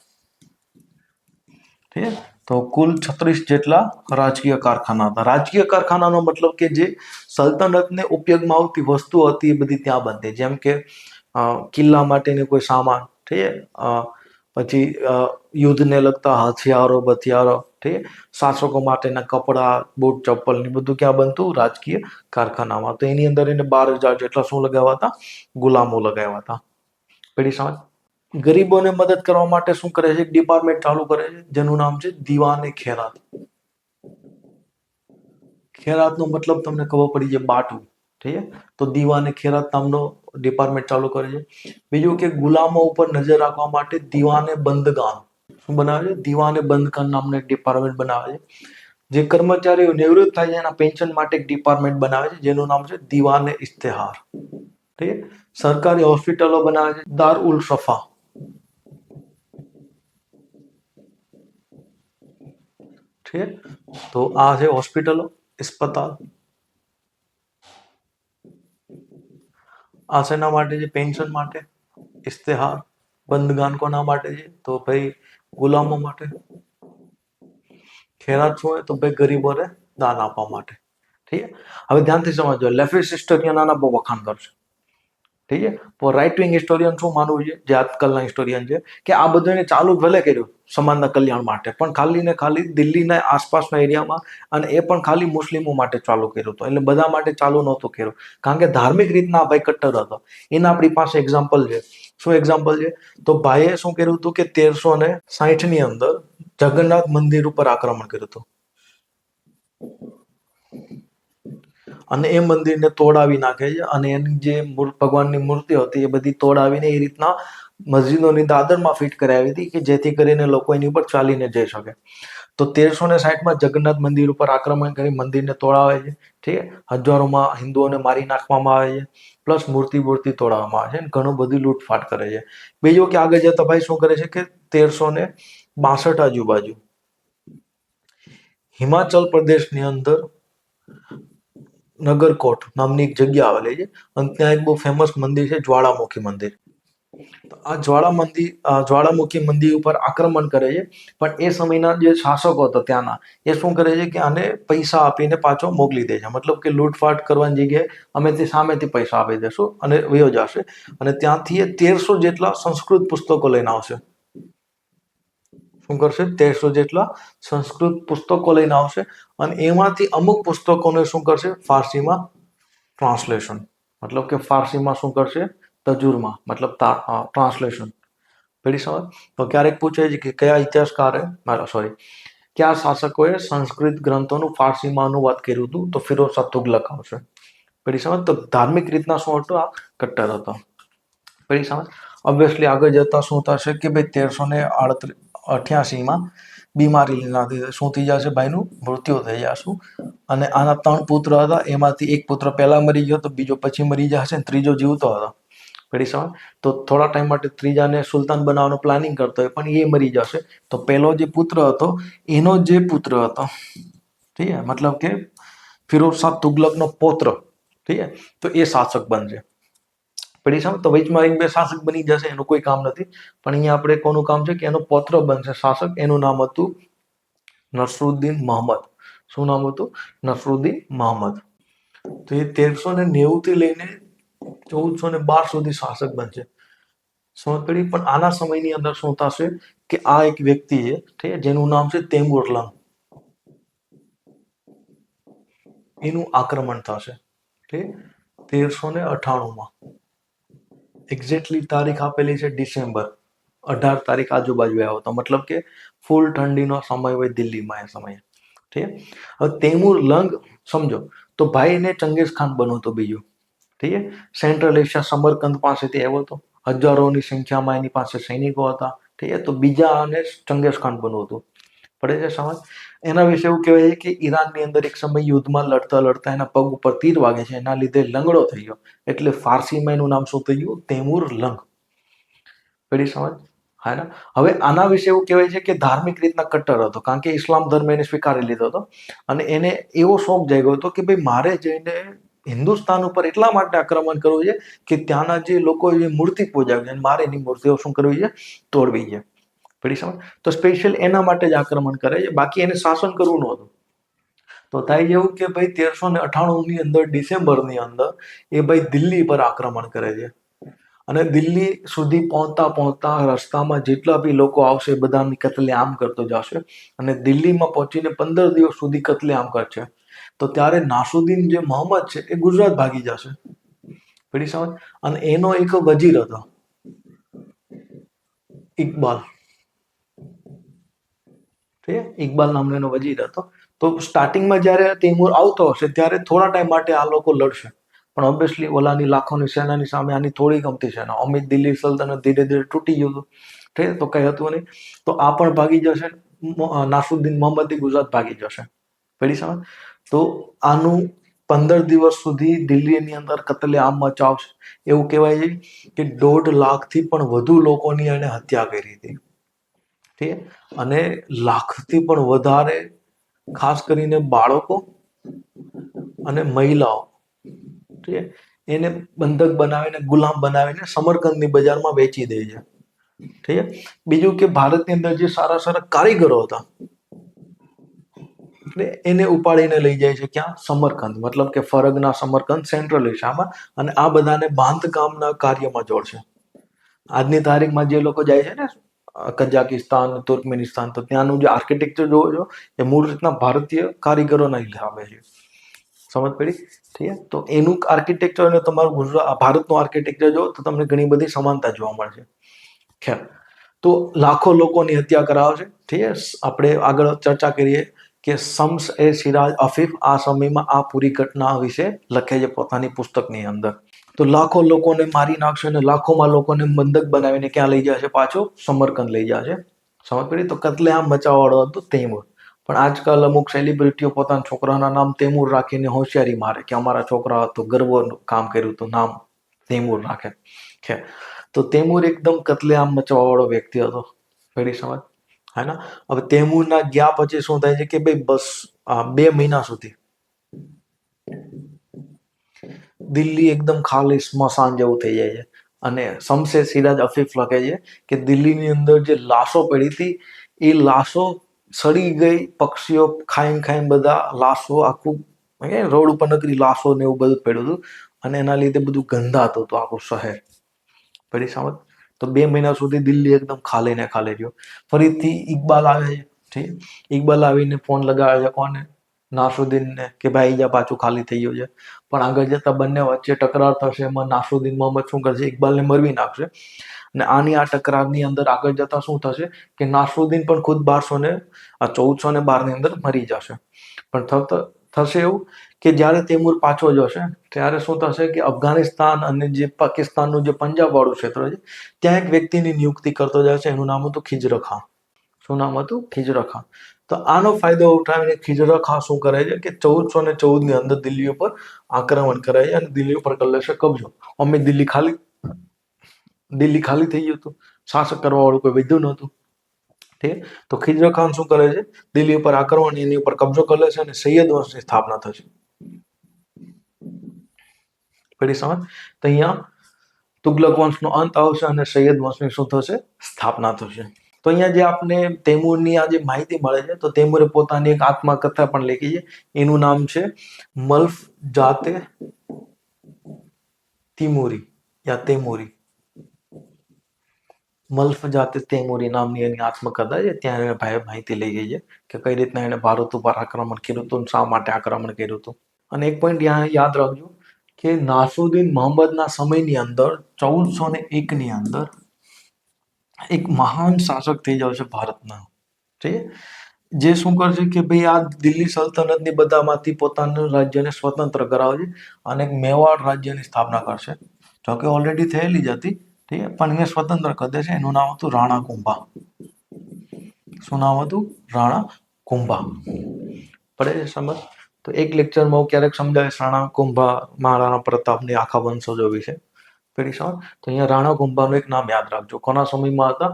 Speaker 1: ઠીક. તો કુલ 36 જેટલા રાજકીય કારખાના હતા. રાજકીય કારખાનાનો મતલબ કે જે સલ્તનતને ઉપયોગમાં આવતી વસ્તુ હતી એ બધી ત્યાં બનતી, જેમ કે કિલ્લા માટેની કોઈ સામાન, ઠીક, પછી યુદ્ધને લગતા હથિયારો બથિયારો, ઠીક છે, શાસકો માટેના કપડા, બૂટ, ચપ્પલ ને બધું ક્યાં બનતું? રાજકીય કારખાનામાં. તો એની અંદર એને 12,000 જેટલા શું લગાવ્યા હતા? ગુલામો લગાવ્યા હતા. પેલી સમજ. ગરીબોને મદદ કરવા માટે શું કરે છે? ડિપાર્ટમેન્ટ ચાલુ કરે છે જેનું નામ છે દીવાને ખેરાત. ખેરાતનો મતલબ તમને ખબર પડી જાય, બાટવું. ઠીક છે, તો દીવાને ખેરાત નામનો ડિપાર્ટમેન્ટ ચાલુ કરે છે. બીજું કે ગુલામો ઉપર નજર રાખવા માટે દીવાને બંદગાન શું બનાવે છે? દીવાને બંદગાન નામનો એક ડિપાર્ટમેન્ટ બનાવે છે. જે કર્મચારીઓ નિવૃત્ત થાય છે એના પેન્શન માટે એક ડિપાર્ટમેન્ટ બનાવે છે જેનું નામ છે દીવાને ઇસ્તેહાર. ઠીક છે, સરકારી હોસ્પિટલો બનાવે છે, દાર ઉલ સફા. ઠીક, તો આ છે હોસ્પિટલો, अस्पताल. આ શેના માટે છે? પેન્શન માટે. ઇસ્તેહાર બંદગાન કોના માટે છે? તો ભાઈ ગુલામો માટે. ખેરાત શું હોય? તો ભાઈ ગરીબોને દાન આપવા માટે. ઠીક છે, હવે ધ્યાનથી સમજો. લેફ્ટિસ્ટ હિસ્ટોરિયન આના બહુ વખાણ કરશે. ઠીક છે, તો રાઇટ વિંગ હિસ્ટોરિયન શું માનવું છે, જે આજકાલના હિસ્ટોરિયન છે, કે આ બધું એને ચાલુ ભલે કર્યું સમાજના કલ્યાણ માટે, પણ ખાલી ને ખાલી દિલ્હીના આસપાસના એરિયામાં, અને એ પણ ખાલી મુસ્લિમો માટે ચાલુ કર્યું હતું. એટલે બધા માટે ચાલુ નહોતું કર્યું, કારણ કે ધાર્મિક રીતના ભાઈ કટ્ટર હતો. એના આપણી પાસે એક્ઝામ્પલ છે. શું એક્ઝામ્પલ છે? તો ભાઈએ શું કર્યું હતું કે 1360 ની અંદર જગન્નાથ મંદિર ઉપર આક્રમણ કર્યું હતું, અને એ મંદિરને તોડાવી નાખે છે, અને એની જે ભગવાનની મૂર્તિ હતી એ બધી તોડાવીને એ રીતના મસ્જિદોની દાદરમાં ફિટ કરાવી હતી કે જેથી કરીને લોકો એની ઉપર ચાલીને જઈ શકે. તો 1360માં જગન્નાથ મંદિર ઉપર આક્રમણ કરી મંદિરને તોડાવે છે. ઠીક છે, હજારોમાં હિન્દુઓને મારી નાખવામાં આવે છે, પ્લસ મૂર્તિ તોડાવવામાં આવે છે, ઘણું બધું લૂંટફાટ કરે છે. બીજું કે આગળ જતા ભાઈ શું કરે છે કે 1362 આજુબાજુ હિમાચલ પ્રદેશની અંદર નગરકોટ નામની એક જગ્યા આવેલી છે, અને ત્યાં એક બહુ ફેમસ મંદિર છે, જ્વાળામુખી મંદિર. તો આ જ્વાળામુખી મંદિર ઉપર આક્રમણ કરે છે, પણ એ સમયના જે શાસકો હતા ત્યાંના, એ શું કરે છે કે આને પૈસા આપીને પાછો મોકલી દે છે. મતલબ કે લૂંટફાટ કરવાની જગ્યાએ અમે તે સામેથી પૈસા આપી દેશું અને વયો જશે, અને ત્યાંથી એ 1300 જેટલા સંસ્કૃત પુસ્તકો લઈને આવશે. શું કરશે? 1300 જેટલા સંસ્કૃત પુસ્તકો લઈને આવશે, અને એમાંથી અમુક પુસ્તકોને શું કરશે? ફારસીમાં ટ્રાન્સલેશન, મતલબ કે ફારસીમાં શું કરશે? તજુરમા, મતલબ ટ્રાન્સલેશન. પેલી સમજ. તો ક્યારેક પૂછે છે કે કયા ઇતિહાસકારે કયા શાસકોએ સંસ્કૃત ગ્રંથોનું ફારસીમાં અનુવાદ કર્યું હતું? તો ફિરોઝ શાહ તુગલક આવશે. પેલી સમજ. તો ધાર્મિક રીતના શું હતું? આ કટ્ટર હતો. પેલી સમજ. ઓબ્વિયસલી આગળ જતા શું થશે કે ભાઈ 1388માં બીમારી લીધે શું થઈ જશે? ભાઈનું મૃત્યુ થઈ જશે, અને આના 3 પુત્ર હતા, એમાંથી એક પુત્ર પહેલા મરી ગયો, તો બીજો પછી મરી જશે, ત્રીજો જીવતો હતો. પેલી સમજ. તો થોડા ટાઈમ માટે ત્રીજાને સુલતાન બનાવવાનું પ્લાનિંગ કરતો હોય, પણ એ મરી જશે. તો પહેલો જે પુત્ર હતો એનો જે પુત્ર હતો, ઠીક છે, મતલબ કે ફિરોઝ શાહ તુગલકનો પૌત્ર, ઠીક છે, તો એ શાસક બનશે. પેલી સમજ. તો વચમાં એક બે શાસક બની જશે, એનું કોઈ કામ નથી, પણ અહીંયા આપણે કોનું કામ છે કે એનો પૌત્ર બનશે શાસક. એનું નામ હતું નસરુદ્દીન મહમદ. શું નામ હતું? નસરુદ્દીન મહમદ. તો એ 1390 થી લઈને 1412 સુધી શાસક બનશે. સમજ પડી? પણ આના સમયની અંદર શું થશે કે આ એક વ્યક્તિ છે, ઠીક છે, જેનું નામ છે તૈમુર લંગ, એનું આક્રમણ થશે. ઠીક, 1398માં. એક્ઝેક્ટલી તારીખ આપેલી છે ડિસેમ્બર 18 તારીખ આજુબાજુ આવ્યો હતો. મતલબ કે ફૂલ ઠંડીનો સમય હોય દિલ્હીમાં એ સમયે. ઠીક. હવે તૈમુર લંગ સમજો તો ભાઈને ચંગેઝ ખાન બનવું હતો બીજું. ઠીક છે. સેન્ટ્રલ એશિયા સમરકંદ પાસેથી આવ્યો હતો, હજારોની સંખ્યામાં એની પાસે સૈનિકો હતા. ઠીક છે. તો બીજા આને ચંગેઝ ખાન બનવું હતું. પડે છે સમજ? એના વિશે એવું કહેવાય છે કે ઈરાનની અંદર એક સમય યુદ્ધમાં લડતા એના પગ ઉપર તીર વાગે છે, એના લીધે લંગડો થઈ ગયો, એટલે ફારસીમાં એનું નામ શું થઈ ગયું? તૈમુર લંગ. પેલી સમજ? હા ને. હવે આના વિશે એવું કહેવાય છે કે ધાર્મિક રીતના કટ્ટર હતો, કારણ કે ઇસ્લામ ધર્મ એને સ્વીકારી લીધો હતો, અને એને એવો શોખ જાગ્યો હતો કે ભાઈ મારે જઈને હિન્દુસ્તાન ઉપર એટલા માટે આક્રમણ કરવું છે કે ત્યાંના જે લોકો જે મૂર્તિ પૂજાવે છે, મારે એની મૂર્તિઓ શું કરવી છે? તોડવી છે. પેલી સમજ? તો સ્પેશિયલ એના માટે જ આક્રમણ કરે છે, બાકી એને શાસન કરવું નહોતું. તો થાય એવું કે ભાઈ 1398ની અંદર ડિસેમ્બરની અંદર એ ભાઈ દિલ્હી પર આક્રમણ કરે છે, અને દિલ્હી સુધી પહોંચતા પહોંચતા રસ્તામાં જેટલા બી લોકો આવશે બધાની કતલેઆમ કરતો જશે અને દિલ્હીમાં પહોંચીને 15 દિવસ સુધી કતલેઆમ કરશે. તો ત્યારે નાસુદ્દીન જે મોહમ્મદ છે એ ગુજરાત ભાગી જશે. પડી સમજ? અને એનો એક વજીર હતો ઇકબાલ. ઇકબાલ નામનો એનો વજીર હતો. તો સ્ટાર્ટિંગમાં જ્યારે તૈમૂર આવતો હશે ત્યારે થોડા ટાઈમ માટે આ લોકો લડશે, પણ ઓબ્વિયસલી ઓલાની લાખોની સેનાની સામે આની થોડી ગમતી સેના. અમિત દિલ્હી સલ્તનત ધીરે ધીરે તૂટી ગયું હતું, ઠીક તો કઈ હતું નહીં. તો આ પણ ભાગી જશે, નાસુદ્દીન મોહમ્મદ ગુજરાત ભાગી જશે. પડી સમજ? તો આનું 15 દિવસ સુધી દિલ્હીની અંદર કતલેઆમ મચાવશે. એવું કહેવાય છે કે 1.5 લાખથી પણ વધુ લોકોની એને હત્યા કરી હતી. ઠીક, અને લાખથી પણ વધારે ખાસ કરીને બાળકો અને મહિલાઓ, ઠીક, એને બંધક બનાવીને ગુલામ બનાવીને સમરકંદની બજારમાં વેચી દે છે. ઠીક. બીજું કે ભારતની અંદર જે સારા સારા કારીગરો હતા એને ઉપાડીને લઈ જાય છે ક્યાં? સમરકંદ. મતલબ કે ફરગના સમરકંદ સેન્ટ્રલ એશિયામાં, અને આ બધાને બાંધકામના કાર્યમાં જોડશે. આજની તારીખમાં જે લોકો જાય છે ને કઝાકિસ્તાન, તુર્કમેનિસ્તાન, તો ત્યાંનું જે આર્કિટેક્ચર જોવો છો એ મૂળ રીતના ભારતીય કારીગરોના હિસાબે છે. સમજ પડી? ઠીક. તો એનું આર્કિટેક્ચર અને તમારું ભારતનું આર્કિટેક્ચર જો તો તમને ઘણી બધી સમાનતા જોવા મળશે. ખેર, તો લાખો લોકોની હત્યા કરાવશે. ઠીક. આપણે આગળ ચર્ચા કરીએ કે શમ્સ એ સિરાજ અફીફ આ સમયમાં આ પૂરી ઘટના વિશે લખે છે પોતાની પુસ્તકની અંદર. તો લાખો લોકોને મારી નાખશે અને લાખોમાં લોકોને બંધક બનાવીને ક્યાં લઈ જશે? પાછો સમરકંદ લઈ જશે. સમજ પડી? તો કતલેઆમ મચાવવાળો હતો તૈમૂર. પણ આજકાલ અમુક સેલિબ્રિટીઓ પોતાના છોકરાના નામ તૈમૂર રાખીને હોશિયારી મારે કે અમારા છોકરા તો ગર્વનું કામ કર્યું તો નામ તૈમૂર રાખે છે. તો તૈમૂર એકદમ કતલેઆમ મચાવવાળો વ્યક્તિ હતો. પડી સમજ? હે ને? હવે તૈમૂરના ગયા પછી શું થાય છે કે ભાઈ બસ 2 મહિના સુધી દિલ્હી એકદમ ખાલી સ્મશાન જેવું થઈ જાય છે. અને શમ્સે સિરાજ અફીફ લખે છે કે દિલ્હીની અંદર જે લાશો પડી હતી એ લાશો સડી ગઈ, પક્ષીઓ ખાઈને બધા લાશો આખું રોડ ઉપર નકરી લાશો ને એવું બધું પડ્યું હતું, અને એના લીધે બધું ગંધાતું હતું આખું શહેર. પડી સમજ? તો 2 મહિના સુધી દિલ્હી એકદમ ખાલી ને ખાલી રહ્યો. ફરીથી ઇકબાલ આવે છે. ઠીક. ઇકબાલ આવીને ફોન લગાવે છે કોને? નાસુદ્દીનને, કે ભાઈ જા પાછું ખાલી થઈ ગયું છે. પણ આગળ જતા બંને વચ્ચે તકરાર થશે. એમાં નાસુદ્દીન મોહમ્મદ શું કરશે? ઇકબાલને મરવી નાખશે. અને આની આ તકરારની અંદર આગળ જતા શું થશે કે નાસરુદ્દીન પણ ખુદ 1412 ની અંદર મરી જશે. પણ થશે એવું કે જ્યારે તૈમૂર પાછો જશે ત્યારે શું થશે કે અફઘાનિસ્તાન અને જે પાકિસ્તાનનું જે પંજાબ વાળું ક્ષેત્ર છે ત્યાં એક વ્યક્તિની નિયુક્તિ કરતો જશે. એનું નામ હતું ખિજર ખાન. શું નામ હતું? ખિજર ખાન. તો આનો ફાયદો ઉઠાવીને ખિજર ખાન શું કરે છે કે 1414 ની અંદર દિલ્હી ઉપર આક્રમણ કરે છે અને દિલ્હી ઉપર કરી લેશે કબજો. અમે દિલ્હી ખાલી થઈ ગયું હતું, શાસક કરવા વાળું કોઈ વધ્યું નહોતું. ઠીક. તો ખિજર ખાન શું કરે છે? દિલ્હી ઉપર આક્રમણ, એની ઉપર કબજો કરી લેશે અને સૈયદ વંશની સ્થાપના થશે. પડી સમજ? તો અહીંયા તુગલક વંશનો અંત આવશે અને સૈયદ વંશની શું થશે? સ્થાપના થશે. તો અહીંયા જે આપને તૈમૂરની આ જે માહિતી મળે છે, તો તૈમૂરે પોતાની એક આત્મકથા પણ લખી છે. એનું નામ છે મલ્ફ જાતે તિમૂરી યા તૈમૂરી. મલ્ફ જાતે તૈમૂરી નામની એની આત્મકથા છે. ત્યાં એને ભાઈ માહિતી લઈ ગઈ છે કે કઈ રીતના એને ભારત ઉપર આક્રમણ કર્યું હતું, શા માટે આક્રમણ કર્યું હતું. અને એક પોઈન્ટ યાદ રાખજો કે નાસરુદ્દીન મોહમ્મદના સમયની અંદર 1401 ની અંદર એક મહાન શાસક થઈ જશે ભારતના. ઠીક. જે શું કરશે કે ભાઈ આ દિલ્હી સલ્તનતની બધામાંથી પોતાનું રાજ્યને સ્વતંત્ર કરાવશે અને એક મેવાડ રાજ્યની સ્થાપના કરશે. જોકે ઓલરેડી થયેલી જ હતી. ઠીક. પણ એને સ્વતંત્ર કરી દેશે. એનું નામ હતું રાણા કુંભા. શું નામ હતું? રાણા કુંભા. પડે સમજ? તો એક લેક્ચરમાં હું ક્યારેક સમજાવીશ રાણા કુંભા, મહારાણા પ્રતાપની આખા વંશજો વિશે. પેલી સમજ? તો અહીંયા રાણા કુંભાનું એક નામ યાદ રાખજો. કોના સમયમાં હતા?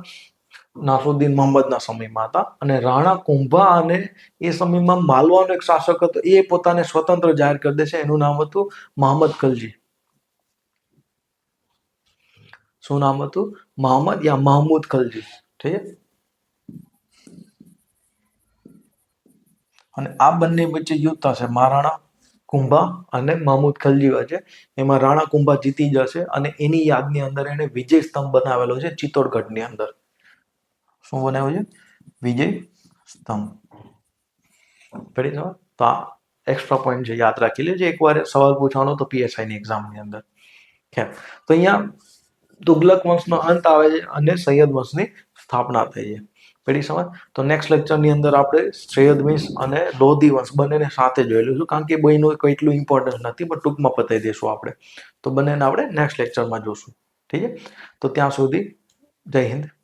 Speaker 1: નાસરુદ્દીન મોહમ્મદના સમયમાં હતા. અને રાણા કુંભા અને એ સમયમાં માલવાનો એક શાસક હતો, એ પોતાને સ્વતંત્ર જાહેર કરી દેશે. એનું નામ હતું મોહમ્મદ ખલજી. શું નામ હતું? મોહમ્મદ યા mahmud ખલજી. ઠીક. અને આ બંને વચ્ચે યુદ્ધ થશે. મહારાણા કુંભા અને મહમૂદ ખલજી વચ્ચે. એમાં રાણા કુંભા જીતી જશે અને એની યાદની અંદર એને વિજય સ્તંભ બનાવેલો છે ચિત્તોડગઢની અંદર. શું બનાવ્યું છે? વિજય સ્તંભ. પડી જવા. તો આ એક્સ્ટ્રા પોઈન્ટ છે, યાદ રાખી લેજો. એકવાર સવાલ પૂછવાનો તો પીએસઆઈની એક્ઝામની અંદર. ખેર, તો અહીંયા તુગલક વંશનો અંત આવે છે અને સૈયદ વંશની સ્થાપના થઈ છે. પડી સમજ. તો નેક્સ્ટ લેક્ચરની અંદર આપણે સૈયદ વંશ અને લોધી વંશ બંનેને સાથે જોઈ લઈશું, કારણ કે બંનેનું કોઈ એટલું ઇમ્પોર્ટન્સ નથી, પણ ટૂંકમાં પતાવી દઈશું આપણે. તો બંનેને આપણે નેક્સ્ટ લેક્ચરમાં જોશું. ઠીક છે. તો ત્યાં સુધી જય હિન્દ.